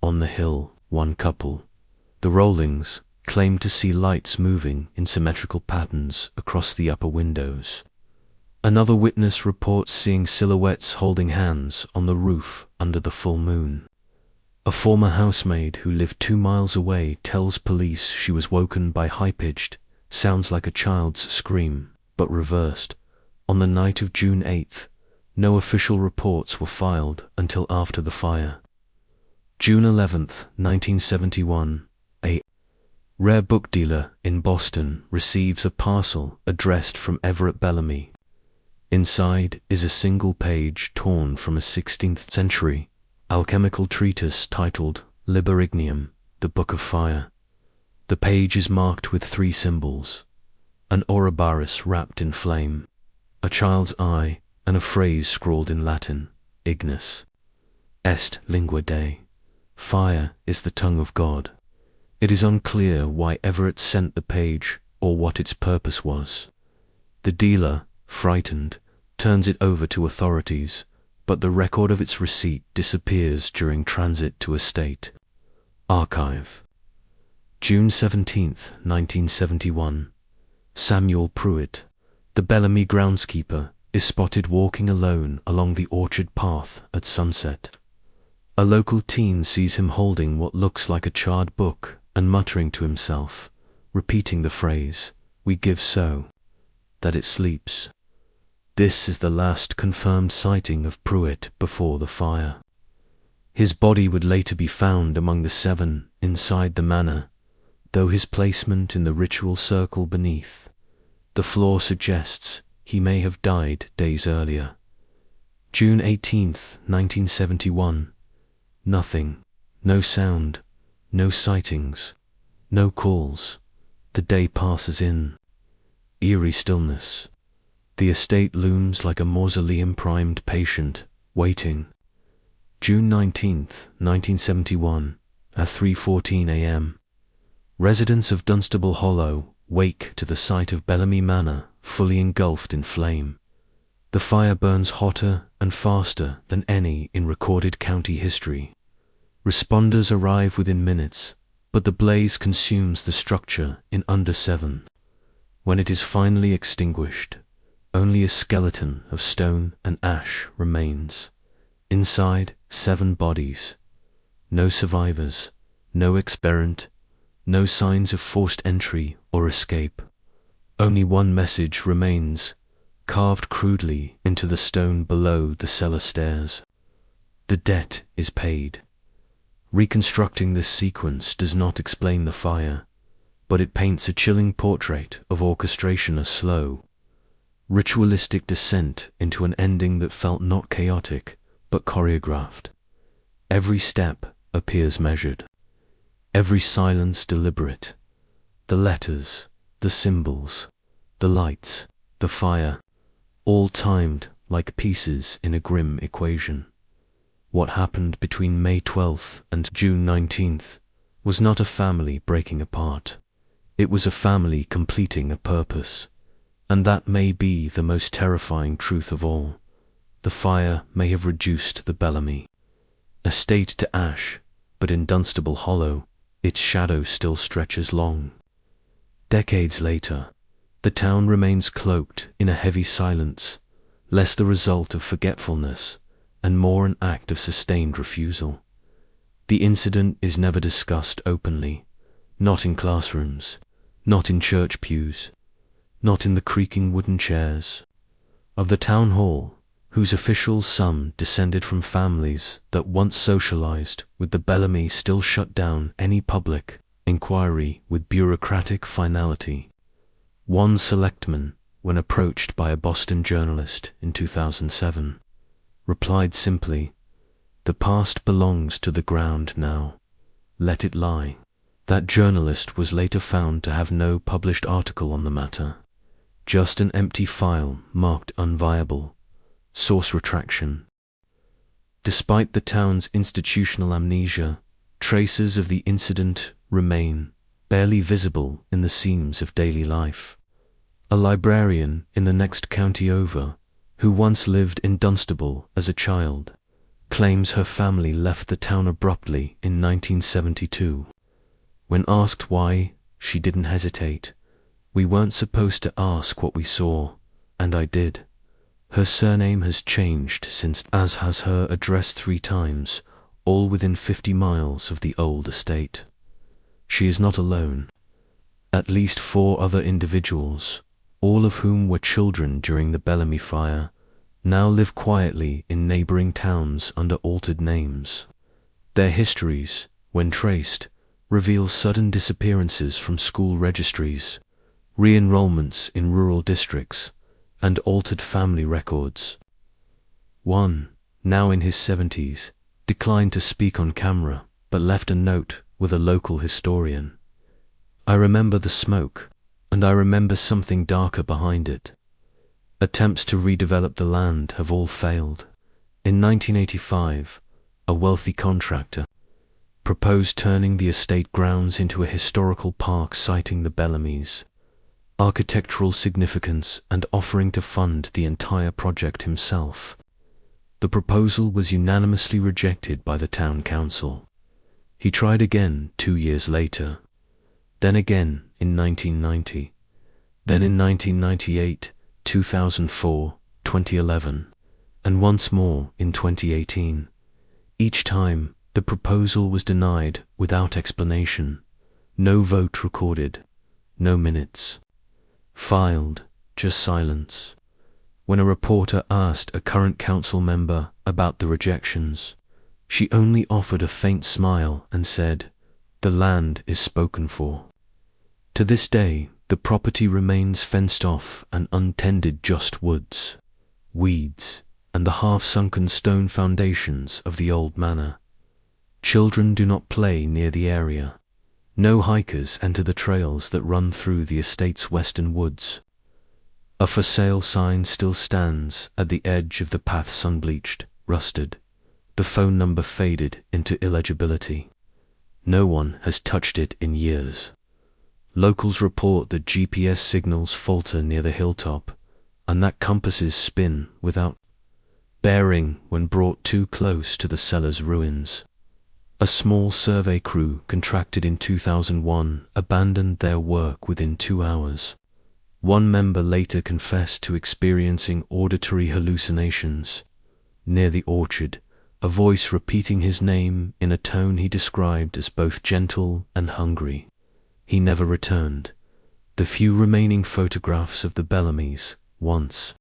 On the hill, one couple, the Rollings, claimed to see lights moving in symmetrical patterns across the upper windows. Another witness reports seeing silhouettes holding hands on the roof under the full moon. A former housemaid who lived 2 miles away tells police she was woken by high-pitched, sounds like a child's scream, but reversed, on the night of June 8th, No official reports were filed until after the fire. June 11, 1971, a rare book dealer in Boston receives a parcel addressed from Everett Bellamy. Inside is a single page torn from a 16th century alchemical treatise titled Liber Ignium, the Book of Fire. The page is marked with 3 symbols: an Ouroboros wrapped in flame, a child's eye, and a phrase scrawled in Latin: Ignis est lingua Dei. Fire is the tongue of God. It is unclear why Everett sent the page or what its purpose was. The dealer, frightened, turns it over to authorities, but the record of its receipt disappears during transit to a state archive. June 17, 1971. Samuel Pruitt, the Bellamy groundskeeper, is spotted walking alone along the orchard path at sunset. A local teen sees him holding what looks like a charred book and muttering to himself, repeating the phrase, "We give so," that it sleeps. This is the last confirmed sighting of Pruitt before the fire. His body would later be found among the 7 inside the manor, though his placement in the ritual circle beneath the floor suggests he may have died days earlier. June 18, 1971. Nothing, no sound, no sightings, no calls. The day passes in eerie stillness. The estate looms like a mausoleum-primed patient, waiting. June 19, 1971, at 3:14 a.m. Residents of Dunstable Hollow wake to the sight of Bellamy Manor fully engulfed in flame. The fire burns hotter and faster than any in recorded county history. Responders arrive within minutes, but the blaze consumes the structure in under 7. When it is finally extinguished, only a skeleton of stone and ash remains. Inside, 7 bodies. No survivors, no experiment, no signs of forced entry or escape. Only one message remains, carved crudely into the stone below the cellar stairs. The debt is paid. Reconstructing this sequence does not explain the fire, but it paints a chilling portrait of orchestration, a slow, ritualistic descent into an ending that felt not chaotic, but choreographed. Every step appears measured, every silence deliberate. The letters, the symbols, the lights, the fire, all timed like pieces in a grim equation. What happened between May 12th and June 19th was not a family breaking apart. It was a family completing a purpose. And that may be the most terrifying truth of all. The fire may have reduced the Bellamy estate to ash, but in Dunstable Hollow, its shadow still stretches long. Decades later, the town remains cloaked in a heavy silence, less the result of forgetfulness and more an act of sustained refusal. The incident is never discussed openly, not in classrooms, not in church pews, not in the creaking wooden chairs of the town hall, whose officials, some descended from families that once socialized with the Bellamy, still shut down any public inquiry with bureaucratic finality. One selectman, when approached by a Boston journalist in 2007, replied simply, "The past belongs to the ground now. Let it lie." That journalist was later found to have no published article on the matter, just an empty file marked unviable. Source retraction. Despite the town's institutional amnesia, traces of the incident remain, barely visible in the seams of daily life. A librarian in the next county over, who once lived in Dunstable as a child, claims her family left the town abruptly in 1972. When asked why, she didn't hesitate. "We weren't supposed to ask what we saw, and I did." Her surname has changed since, as has her address 3 times, all within 50 miles of the old estate. She is not alone. At least 4 other individuals, all of whom were children during the Bellamy fire, now live quietly in neighboring towns under altered names. Their histories, when traced, reveal sudden disappearances from school registries, re-enrollments in rural districts, and altered family records. One, now in his 70s, declined to speak on camera, but left a note with a local historian. "I remember the smoke, and I remember something darker behind it. Attempts to redevelop the land have all failed. In 1985, a wealthy contractor proposed turning the estate grounds into a historical park citing the Bellamy's architectural significance and offering to fund the entire project himself. The proposal was unanimously rejected by the town council. He tried again 2 years later, then again in 1990, then in 1998, 2004, 2011, and once more in 2018. Each time, the proposal was denied without explanation. No vote recorded, no minutes filed, just silence. When a reporter asked a current council member about the rejections, she only offered a faint smile and said, "The land is spoken for." To this day, the property remains fenced off and untended, just woods, weeds, and the half-sunken stone foundations of the old manor. Children do not play near the area. No hikers enter the trails that run through the estate's western woods. A for sale sign still stands at the edge of the path, sun-bleached, rusted, the phone number faded into illegibility. No one has touched it in years. Locals report that GPS signals falter near the hilltop, and that compasses spin without bearing when brought too close to the cellar's ruins. A small survey crew contracted in 2001 abandoned their work within 2 hours. One member later confessed to experiencing auditory hallucinations. Near the orchard, a voice repeating his name in a tone he described as both gentle and hungry. He never returned. The few remaining photographs of the Bellamys, once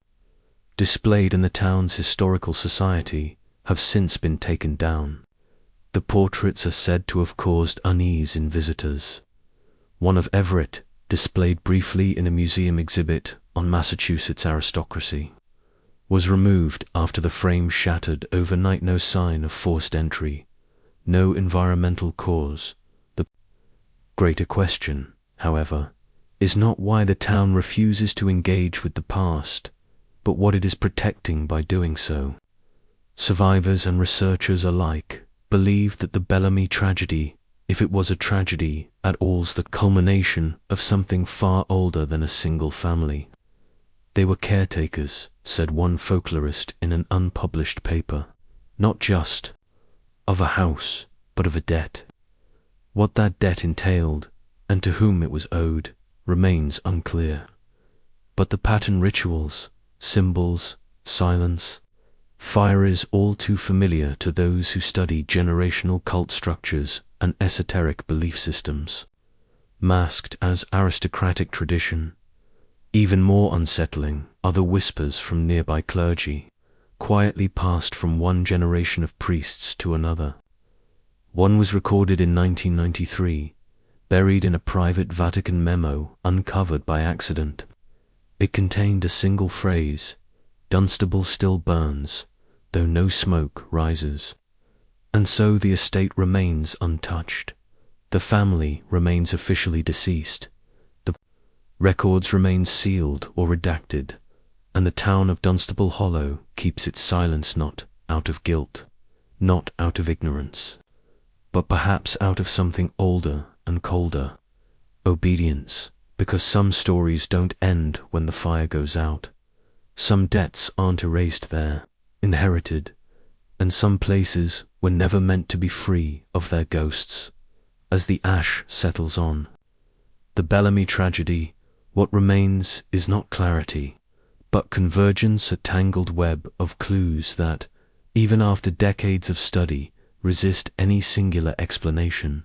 displayed in the town's historical society, have since been taken down. The portraits are said to have caused unease in visitors. One of Everett, displayed briefly in a museum exhibit on Massachusetts aristocracy, was removed after the frame shattered overnight. No sign of forced entry, no environmental cause. The greater question, however, is not why the town refuses to engage with the past, but what it is protecting by doing so. Survivors and researchers alike believe that the Bellamy tragedy, if it was a tragedy at all, is the culmination of something far older than a single family. They were caretakers, said one folklorist in an unpublished paper, not just of a house, but of a debt. What that debt entailed, and to whom it was owed, remains unclear. But the pattern, rituals, symbols, silence, fire is all too familiar to those who study generational cult structures and esoteric belief systems. Masked as aristocratic tradition, even more unsettling are the whispers from nearby clergy, quietly passed from one generation of priests to another. One was recorded in 1993, buried in a private Vatican memo uncovered by accident. It contained a single phrase, "Dunstable still burns, though no smoke rises." And so the estate remains untouched. The family remains officially deceased. The records remain sealed or redacted, and the town of Dunstable Hollow keeps its silence, not out of guilt, not out of ignorance, but perhaps out of something older and colder, obedience, because some stories don't end when the fire goes out. Some debts aren't erased there, inherited, and some places were never meant to be free of their ghosts. As the ash settles on the Bellamy tragedy, what remains is not clarity, but convergence, a tangled web of clues that, even after decades of study, resist any singular explanation.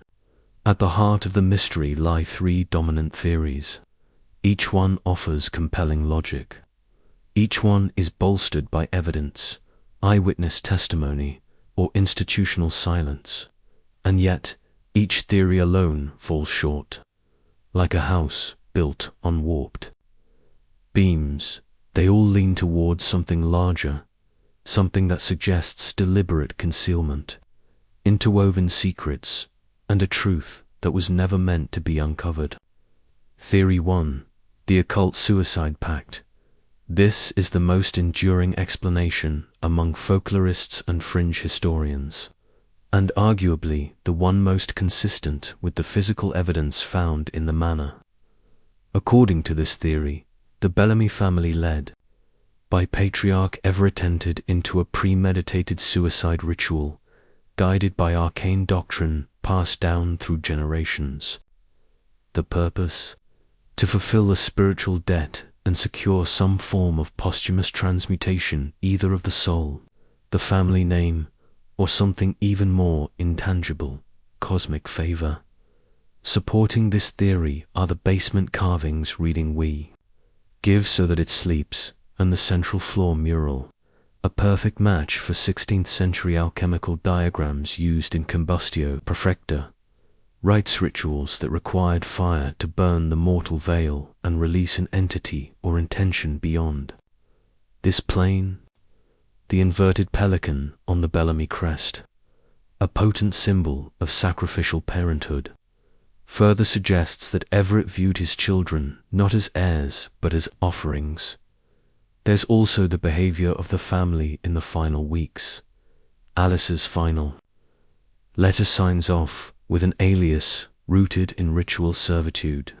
At the heart of the mystery lie 3 dominant theories. Each one offers compelling logic. Each one is bolstered by evidence, eyewitness testimony, or institutional silence, and yet each theory alone falls short. Like a house built on warped beams, they all lean towards something larger, something that suggests deliberate concealment, interwoven secrets, and a truth that was never meant to be uncovered. Theory 1. The Occult Suicide Pact. This is the most enduring explanation among folklorists and fringe historians, and arguably the one most consistent with the physical evidence found in the manor. According to this theory, the Bellamy family led by Patriarch Everett entered into a premeditated suicide ritual, guided by arcane doctrine passed down through generations. The purpose? To fulfill a spiritual debt and secure some form of posthumous transmutation either of the soul, the family name, or something even more intangible, cosmic favor. Supporting this theory are the basement carvings reading "We give so that it sleeps," and the central floor mural, a perfect match for 16th century alchemical diagrams used in combustio perfecta, rites rituals that required fire to burn the mortal veil and release an entity or intention beyond. This plane, the inverted pelican on the Bellamy crest, a potent symbol of sacrificial parenthood, further suggests that Everett viewed his children not as heirs but as offerings. There's also the behavior of the family in the final weeks. Alice's final letter signs off with an alias rooted in ritual servitude.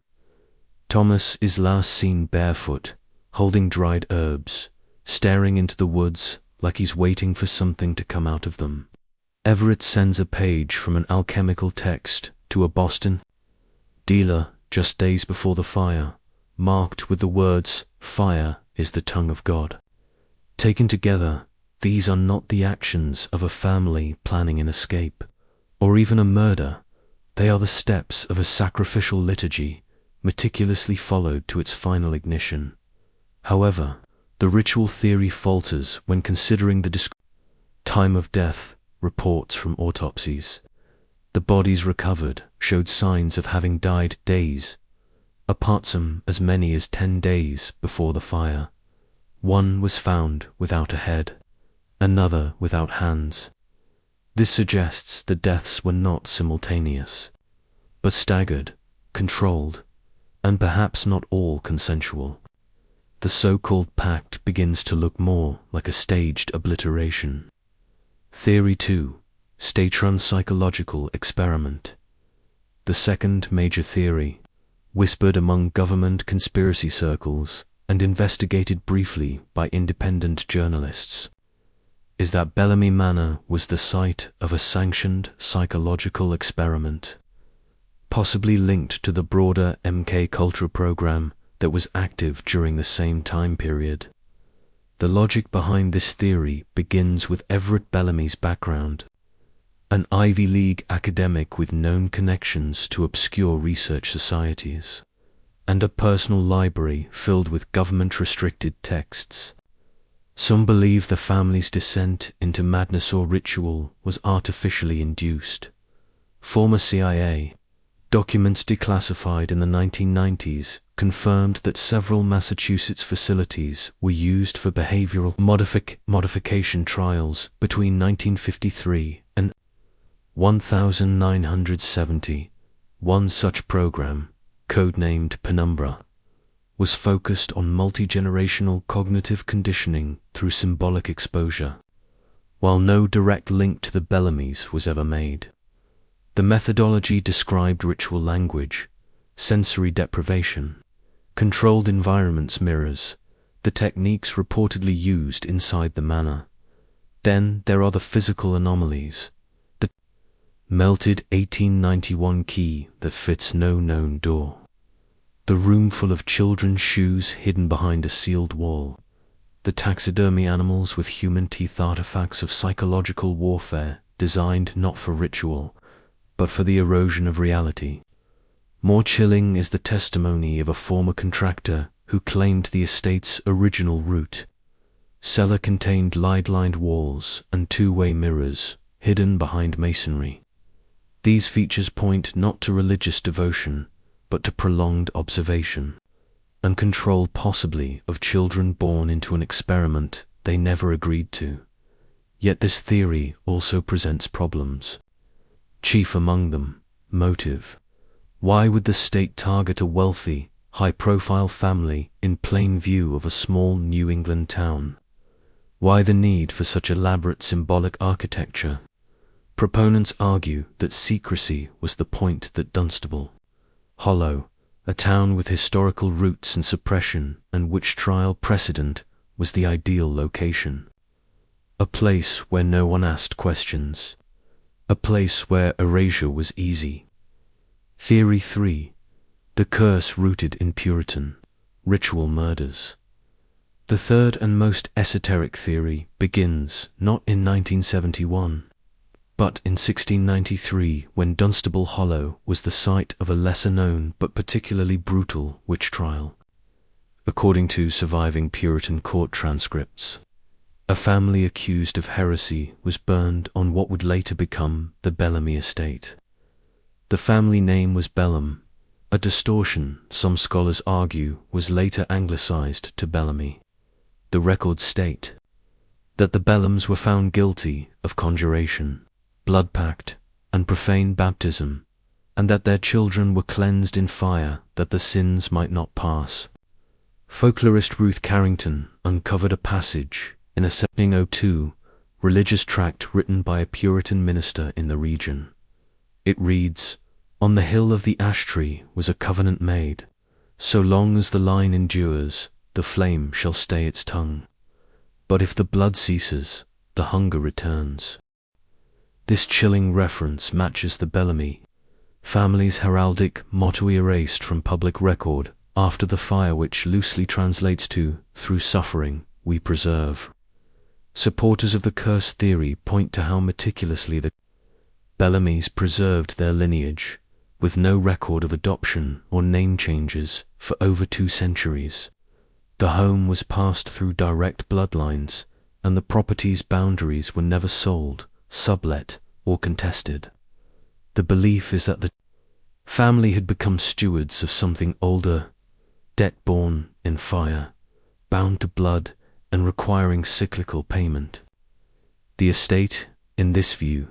Thomas is last seen barefoot, holding dried herbs, staring into the woods like he's waiting for something to come out of them. Everett sends a page from an alchemical text to a Boston dealer just days before the fire, marked with the words, "Fire is the tongue of God." Taken together, these are not the actions of a family planning an escape, or even a murder. They are the steps of a sacrificial liturgy, meticulously followed to its final ignition. However, the ritual theory falters when considering the time of death. Reports from autopsies. The bodies recovered showed signs of having died days, apart some as many as 10 days before the fire. One was found without a head, another without hands. This suggests the deaths were not simultaneous, but staggered, controlled, and perhaps not all consensual. The so-called pact begins to look more like a staged obliteration. Theory 2. Statron psychological experiment. The second major theory, whispered among government conspiracy circles and investigated briefly by independent journalists, is that Bellamy Manor was the site of a sanctioned psychological experiment, possibly linked to the broader MK Ultra program that was active during the same time period. The logic behind this theory begins with Everett Bellamy's background, an Ivy League academic with known connections to obscure research societies, and a personal library filled with government-restricted texts. Some believe the family's descent into madness or ritual was artificially induced. Former CIA documents declassified in the 1990s confirmed that several Massachusetts facilities were used for behavioral modification trials between 1953 and 1970. One such program, codenamed Penumbra, was focused on multi-generational cognitive conditioning through symbolic exposure, while no direct link to the Bellamys was ever made. The methodology described ritual language, sensory deprivation, controlled environments mirrors, the techniques reportedly used inside the manor. Then there are the physical anomalies, the melted 1891 key that fits no known door, the room full of children's shoes hidden behind a sealed wall, the taxidermy animals with human teeth, artifacts of psychological warfare designed not for ritual, but for the erosion of reality. More chilling is the testimony of a former contractor who claimed the estate's original route. Cellar contained lead-lined walls and two-way mirrors, hidden behind masonry. These features point not to religious devotion, but to prolonged observation, and control possibly of children born into an experiment they never agreed to. Yet this theory also presents problems. Chief among them, motive. Why would the state target a wealthy, high-profile family in plain view of a small New England town? Why the need for such elaborate symbolic architecture? Proponents argue that secrecy was the point, that Dunstable Hollow, a town with historical roots and suppression and witch trial precedent, was the ideal location. A place where no one asked questions. A place where erasure was easy. Theory 3. The curse rooted in Puritan ritual murders. The third and most esoteric theory begins not in 1971, but in 1693, when Dunstable Hollow was the site of a lesser-known but particularly brutal witch trial. According to surviving Puritan court transcripts, a family accused of heresy was burned on what would later become the Bellamy estate. The family name was Bellam, a distortion some scholars argue was later anglicized to Bellamy. The records state that the Bellams were found guilty of conjuration, blood pact, and profane baptism, and that their children were cleansed in fire that the sins might not pass. Folklorist Ruth Carrington uncovered a passage in a 1702 religious tract written by a Puritan minister in the region. It reads, "On the hill of the ash tree was a covenant made. So long as the line endures, the flame shall stay its tongue. But if the blood ceases, the hunger returns." This chilling reference matches the Bellamy family's heraldic motto erased from public record after the fire, which loosely translates to, "Through suffering, we preserve." Supporters of the curse theory point to how meticulously the Bellamys preserved their lineage, with no record of adoption or name changes for over 2 centuries. The home was passed through direct bloodlines, and the property's boundaries were never sold, sublet, or contested. The belief is that the family had become stewards of something older, debt-born in fire, bound to blood, and requiring cyclical payment. The estate, in this view,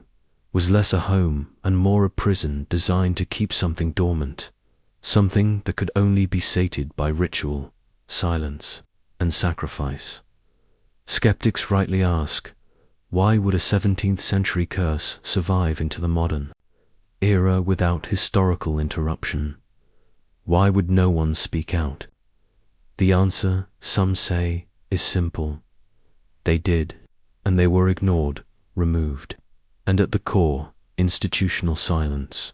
was less a home and more a prison designed to keep something dormant, something that could only be sated by ritual, silence, and sacrifice. Skeptics rightly ask, why would a 17th century curse survive into the modern era without historical interruption? Why would no one speak out? The answer, some say, is simple. They did, and they were ignored, removed, and at the core, institutional silence.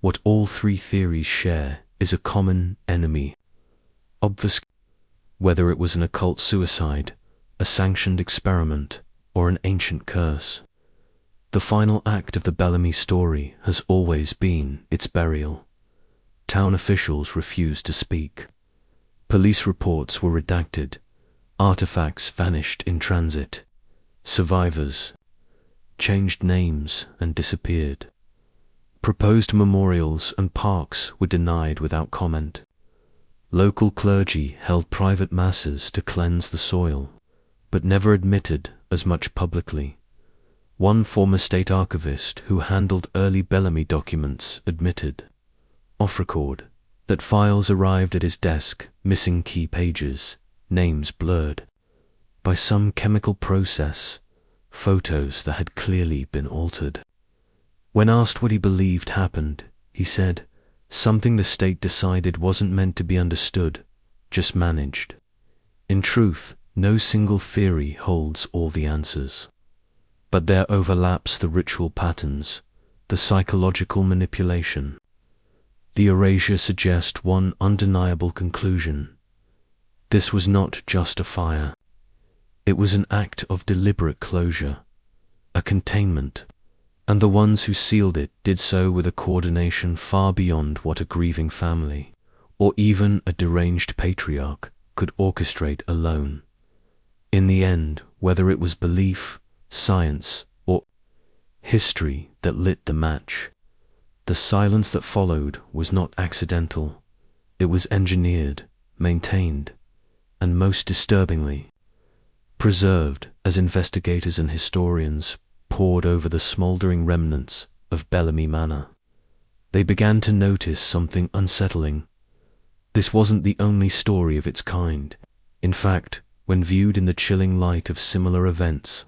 What all 3 theories share is a common enemy. Whether it was an occult suicide, a sanctioned experiment, or an ancient curse, the final act of the Bellamy story has always been its burial. Town officials refused to speak. Police reports were redacted. Artifacts vanished in transit. Survivors changed names and disappeared. Proposed memorials and parks were denied without comment. Local clergy held private masses to cleanse the soil, but never admitted as much publicly. One former state archivist who handled early Bellamy documents admitted, off record, that files arrived at his desk missing key pages, names blurred by some chemical process, photos that had clearly been altered. When asked what he believed happened, he said, "Something the state decided wasn't meant to be understood, just managed." In truth, no single theory holds all the answers. But there overlaps the ritual patterns, the psychological manipulation. The erasure suggests one undeniable conclusion. This was not just a fire. It was an act of deliberate closure, a containment, and the ones who sealed it did so with a coordination far beyond what a grieving family or even a deranged patriarch could orchestrate alone. In the end, whether it was belief, science, or history that lit the match, the silence that followed was not accidental. It was engineered, maintained, and most disturbingly, preserved as investigators and historians pored over the smouldering remnants of Bellamy Manor. They began to notice something unsettling. This wasn't the only story of its kind. In fact, when viewed in the chilling light of similar events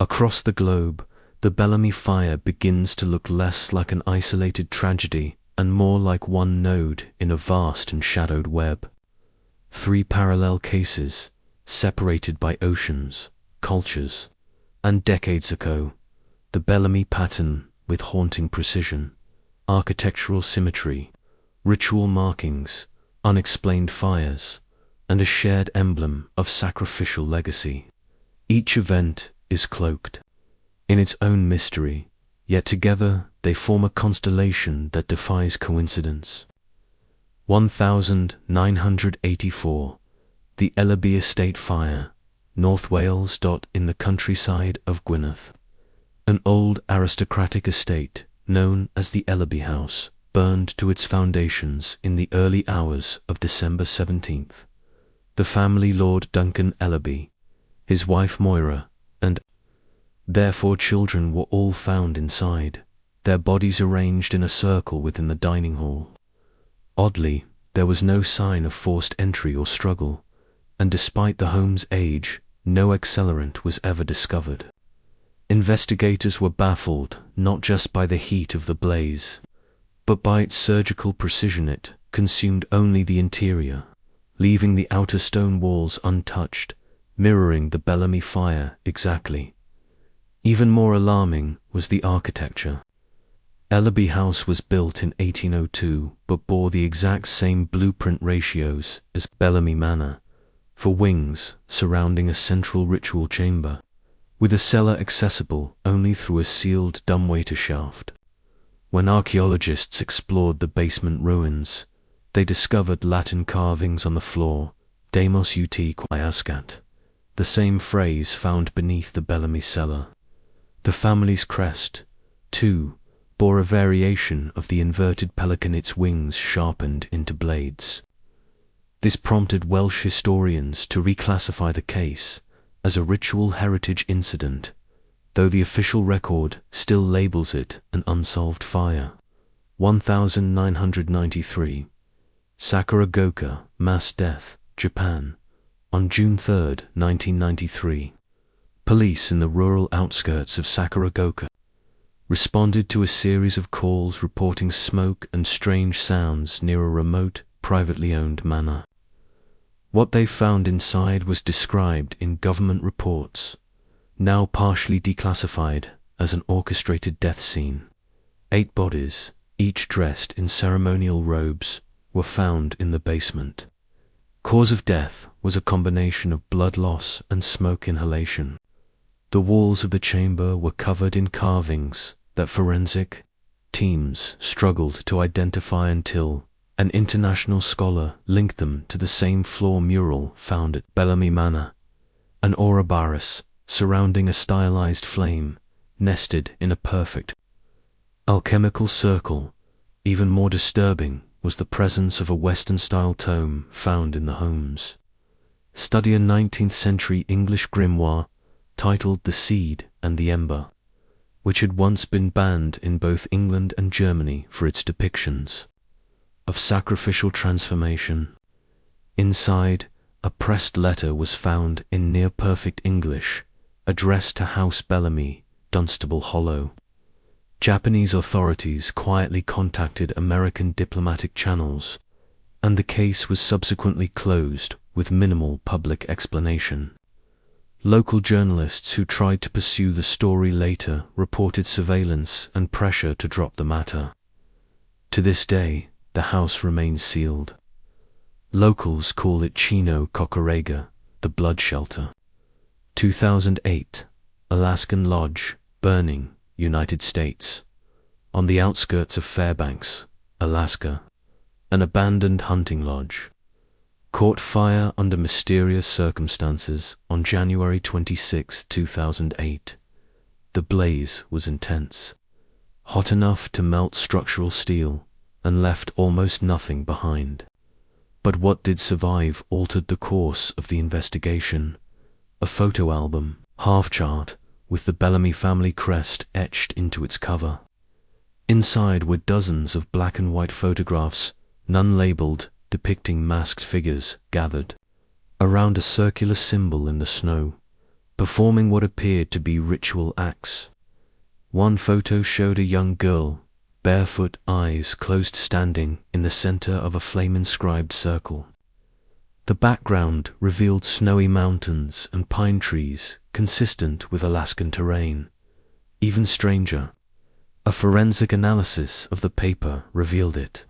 across the globe, the Bellamy fire begins to look less like an isolated tragedy and more like one node in a vast and shadowed web. 3 parallel cases, separated by oceans, cultures, and decades ago. The Bellamy pattern with haunting precision, architectural symmetry, ritual markings, unexplained fires, and a shared emblem of sacrificial legacy. Each event is cloaked in its own mystery, yet together they form a constellation that defies coincidence. 1984. The Ellaby Estate Fire, North Wales. In the countryside of Gwynedd, an old aristocratic estate known as the Ellaby House burned to its foundations in the early hours of December 17th. The family, Lord Duncan Ellaby, his wife Moira, and their 4 children were all found inside, their bodies arranged in a circle within the dining hall. Oddly, there was no sign of forced entry or struggle, and despite the home's age, no accelerant was ever discovered. Investigators were baffled not just by the heat of the blaze, but by its surgical precision. It consumed only the interior, leaving the outer stone walls untouched, mirroring the Bellamy fire exactly. Even more alarming was the architecture. Ellaby House was built in 1802 but bore the exact same blueprint ratios as Bellamy Manor, for wings surrounding a central ritual chamber, with a cellar accessible only through a sealed dumbwaiter shaft. When archaeologists explored the basement ruins, they discovered Latin carvings on the floor, Demos ut quiescat, the same phrase found beneath the Bellamy cellar. The family's crest, too, bore a variation of the inverted pelican, its wings sharpened into blades. This prompted Welsh historians to reclassify the case as a ritual heritage incident, though the official record still labels it an unsolved fire. 1993. Sakuragaoka, mass death, Japan, on June 3, 1993. Police in the rural outskirts of Sakuragaoka responded to a series of calls reporting smoke and strange sounds near a remote, privately owned manor. What they found inside was described in government reports, now partially declassified, as an orchestrated death scene. 8 bodies, each dressed in ceremonial robes, were found in the basement. Cause of death was a combination of blood loss and smoke inhalation. The walls of the chamber were covered in carvings that forensic teams struggled to identify until an international scholar linked them to the same floor mural found at Bellamy Manor, an Ouroboros surrounding a stylized flame nested in a perfect alchemical circle. Even more disturbing was the presence of a Western-style tome found in the homes. Study a 19th century English grimoire titled The Seed and the Ember, which had once been banned in both England and Germany for its depictions of sacrificial transformation. Inside, a pressed letter was found in near-perfect English, addressed to House Bellamy, Dunstable Hollow. Japanese authorities quietly contacted American diplomatic channels, and the case was subsequently closed with minimal public explanation. Local journalists who tried to pursue the story later reported surveillance and pressure to drop the matter. To this day, the house remains sealed. Locals call it Chino Cocorega, the blood shelter. 2008, Alaskan Lodge, burning, United States. On the outskirts of Fairbanks, Alaska, An abandoned hunting lodge caught fire under mysterious circumstances on January 26, 2008. The blaze was intense, hot enough to melt structural steel, and left almost nothing behind. But what did survive altered the course of the investigation. A photo album, half-chart, with the Bellamy family crest etched into its cover. Inside were dozens of black and white photographs, none labeled, depicting masked figures gathered around a circular symbol in the snow, performing what appeared to be ritual acts. One photo showed a young girl, barefoot, eyes closed, standing in the center of a flame-inscribed circle. The background revealed snowy mountains and pine trees consistent with Alaskan terrain. Even stranger, a forensic analysis of the paper revealed it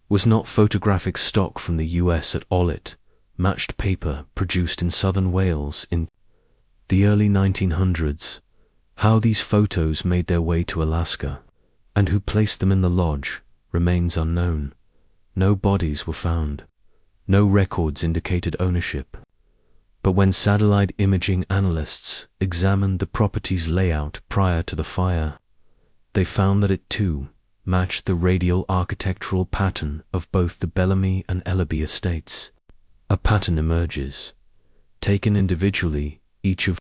was not photographic stock from the US at all. It matched paper produced in southern Wales in the early 1900s. How these photos made their way to Alaska, and who placed them in the lodge, remains unknown. No bodies were found. No records indicated ownership. But when satellite imaging analysts examined the property's layout prior to the fire, they found that it too matched the radial architectural pattern of both the Bellamy and Ellaby estates. A pattern emerges. Taken individually, each of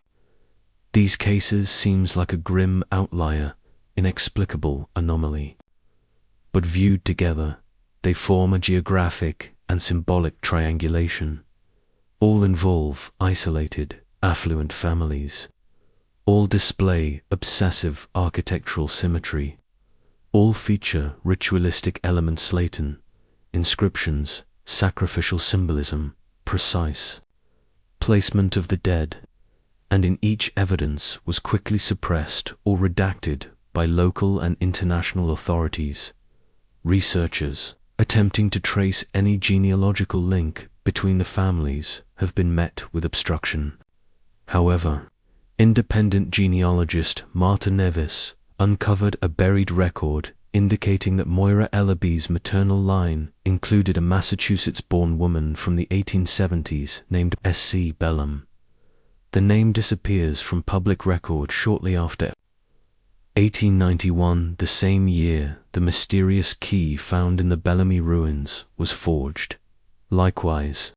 these cases seems like a grim outlier, inexplicable anomaly. But viewed together, they form a geographic and symbolic triangulation. All involve isolated, affluent families. All display obsessive architectural symmetry. All feature ritualistic elements, Latin, inscriptions, sacrificial symbolism, precise placement of the dead, and in each evidence was quickly suppressed or redacted by local and international authorities. Researchers attempting to trace any genealogical link between the families have been met with obstruction. However, independent genealogist Marta Nevis uncovered a buried record indicating that Moira Ellaby's maternal line included a Massachusetts-born woman from the 1870s named S.C. Bellamy. The name disappears from public record shortly after 1891. The same year, the mysterious key found in the Bellamy ruins was forged. Likewise,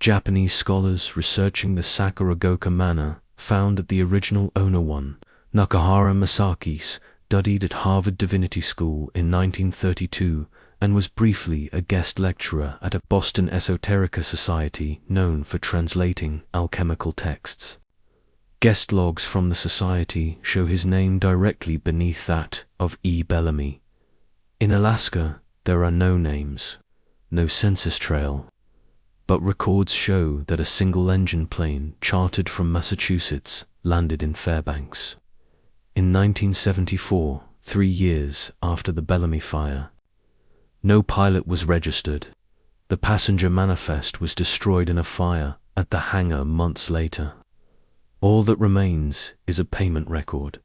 Japanese scholars researching the Sakuragoka manor found that the original owner, one Nakahara Masaki, studied at Harvard Divinity School in 1932 and was briefly a guest lecturer at a Boston Esoterica Society known for translating alchemical texts. Guest logs from the society show his name directly beneath that of E. Bellamy. In Alaska, there are no names, no census trail, but records show that a single-engine plane chartered from Massachusetts landed in Fairbanks in 1974, 3 years after the Bellamy fire. No pilot was registered. The passenger manifest was destroyed in a fire at the hangar months later. All that remains is a payment record,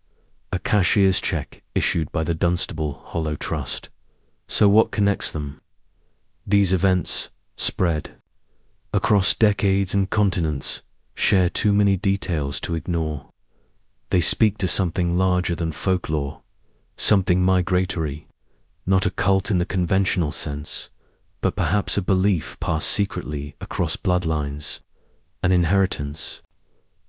a cashier's check issued by the Dunstable Hollow Trust. So what connects them? These events, spread across decades and continents, share too many details to ignore. They speak to something larger than folklore, something migratory, not a cult in the conventional sense, but perhaps a belief passed secretly across bloodlines, an inheritance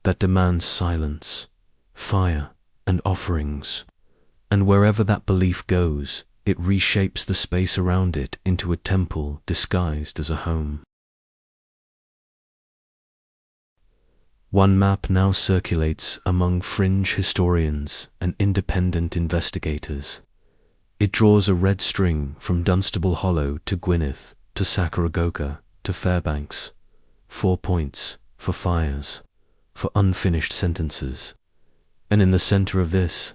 that demands silence, fire, and offerings. And wherever that belief goes, it reshapes the space around it into a temple disguised as a home. One map now circulates among fringe historians and independent investigators. It draws a red string from Dunstable Hollow to Gwynedd to Sakuragoka to Fairbanks. 4 points for fires, for unfinished sentences. And in the center of this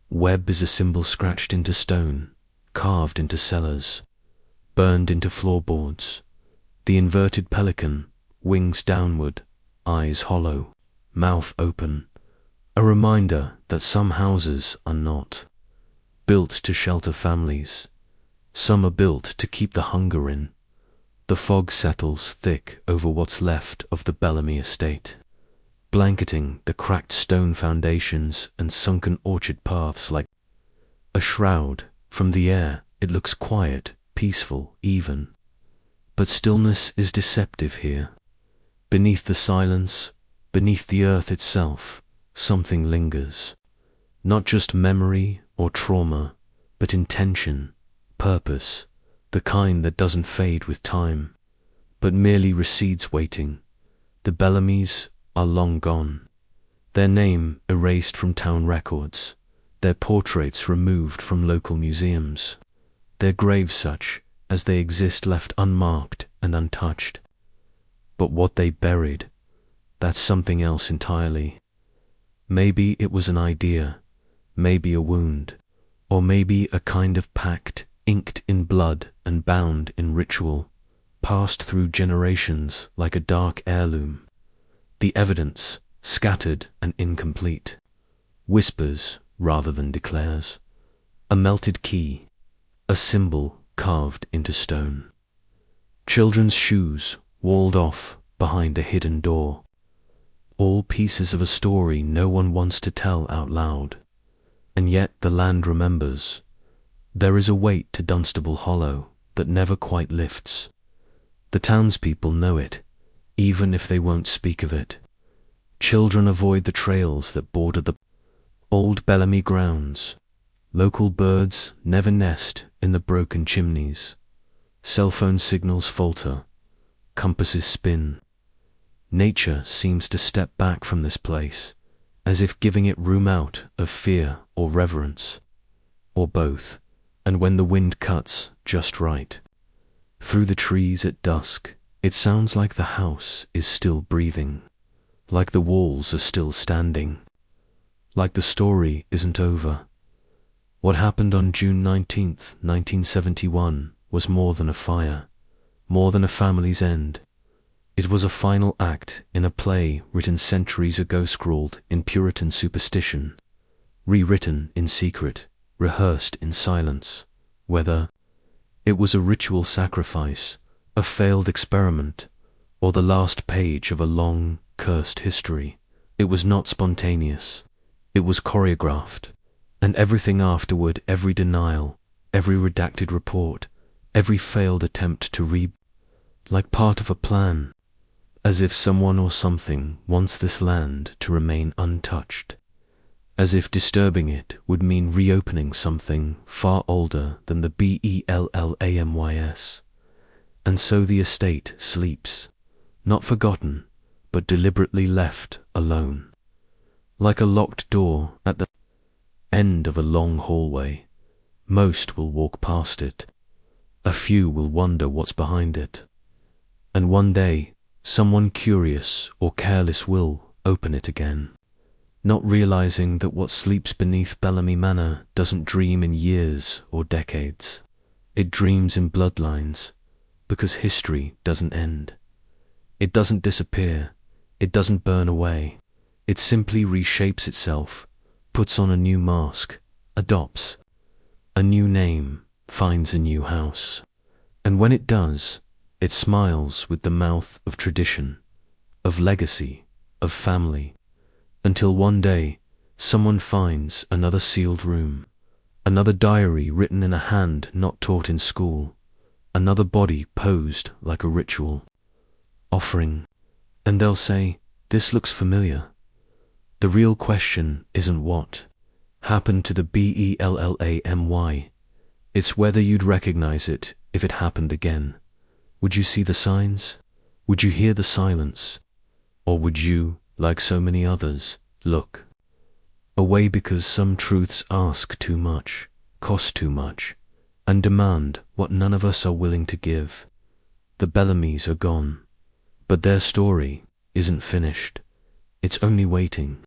web is a symbol scratched into stone, carved into cellars, burned into floorboards. The inverted pelican, wings downward, eyes hollow, mouth open. A reminder that some houses are not built to shelter families. Some are built to keep the hunger in. The fog settles thick over what's left of the Bellamy estate, blanketing the cracked stone foundations and sunken orchard paths like a shroud. From the air, it looks quiet, peaceful, even. But stillness is deceptive here. Beneath the silence, beneath the earth itself, something lingers. Not just memory or trauma, but intention, purpose, the kind that doesn't fade with time, but merely recedes waiting. The Bellamys are long gone. Their name erased from town records, their portraits removed from local museums, their graves such as they exist left unmarked and untouched. But what they buried, that's something else entirely. Maybe it was an idea, maybe a wound, or maybe a kind of pact inked in blood and bound in ritual, passed through generations like a dark heirloom. The evidence scattered and incomplete, whispers rather than declares, a melted key, a symbol carved into stone. Children's shoes walled off behind a hidden door, all pieces of a story no one wants to tell out loud. And yet the land remembers. There is a weight to Dunstable Hollow that never quite lifts. The townspeople know it, even if they won't speak of it. Children avoid the trails that border the old Bellamy grounds. Local birds never nest in the broken chimneys. Cell phone signals falter, compasses spin. Nature seems to step back from this place, as if giving it room out of fear or reverence, or both. And when the wind cuts just right through the trees at dusk, it sounds like the house is still breathing, like the walls are still standing, like the story isn't over. What happened on June 19th, 1971 was more than a fire, more than a family's end. It was a final act in a play written centuries ago, scrawled in Puritan superstition, rewritten in secret, rehearsed in silence. Whether it was a ritual sacrifice, a failed experiment, or the last page of a long, cursed history, it was not spontaneous. It was choreographed, and everything afterward, every denial, every redacted report, every failed attempt to like part of a plan, as if someone or something wants this land to remain untouched, as if disturbing it would mean reopening something far older than the Bellamys. And so the estate sleeps, not forgotten, but deliberately left alone, like a locked door at the end of a long hallway. Most will walk past it, a few will wonder what's behind it, and one day someone curious or careless will open it again, not realizing that what sleeps beneath Bellamy Manor doesn't dream in years or decades. It dreams in bloodlines, because history doesn't end. It doesn't disappear, it doesn't burn away. It simply reshapes itself, puts on a new mask, adopts a new name, finds a new house. And when it does, it smiles with the mouth of tradition, of legacy, of family, until one day someone finds another sealed room, another diary written in a hand not taught in school, another body posed like a ritual offering, and they'll say, "This looks familiar." The real question isn't what happened to the Bellamy, it's whether you'd recognize it if it happened again. Would you see the signs? Would you hear the silence? Or would you, like so many others, look away because some truths ask too much, cost too much, and demand what none of us are willing to give? The Bellamys are gone, but their story isn't finished. It's only waiting.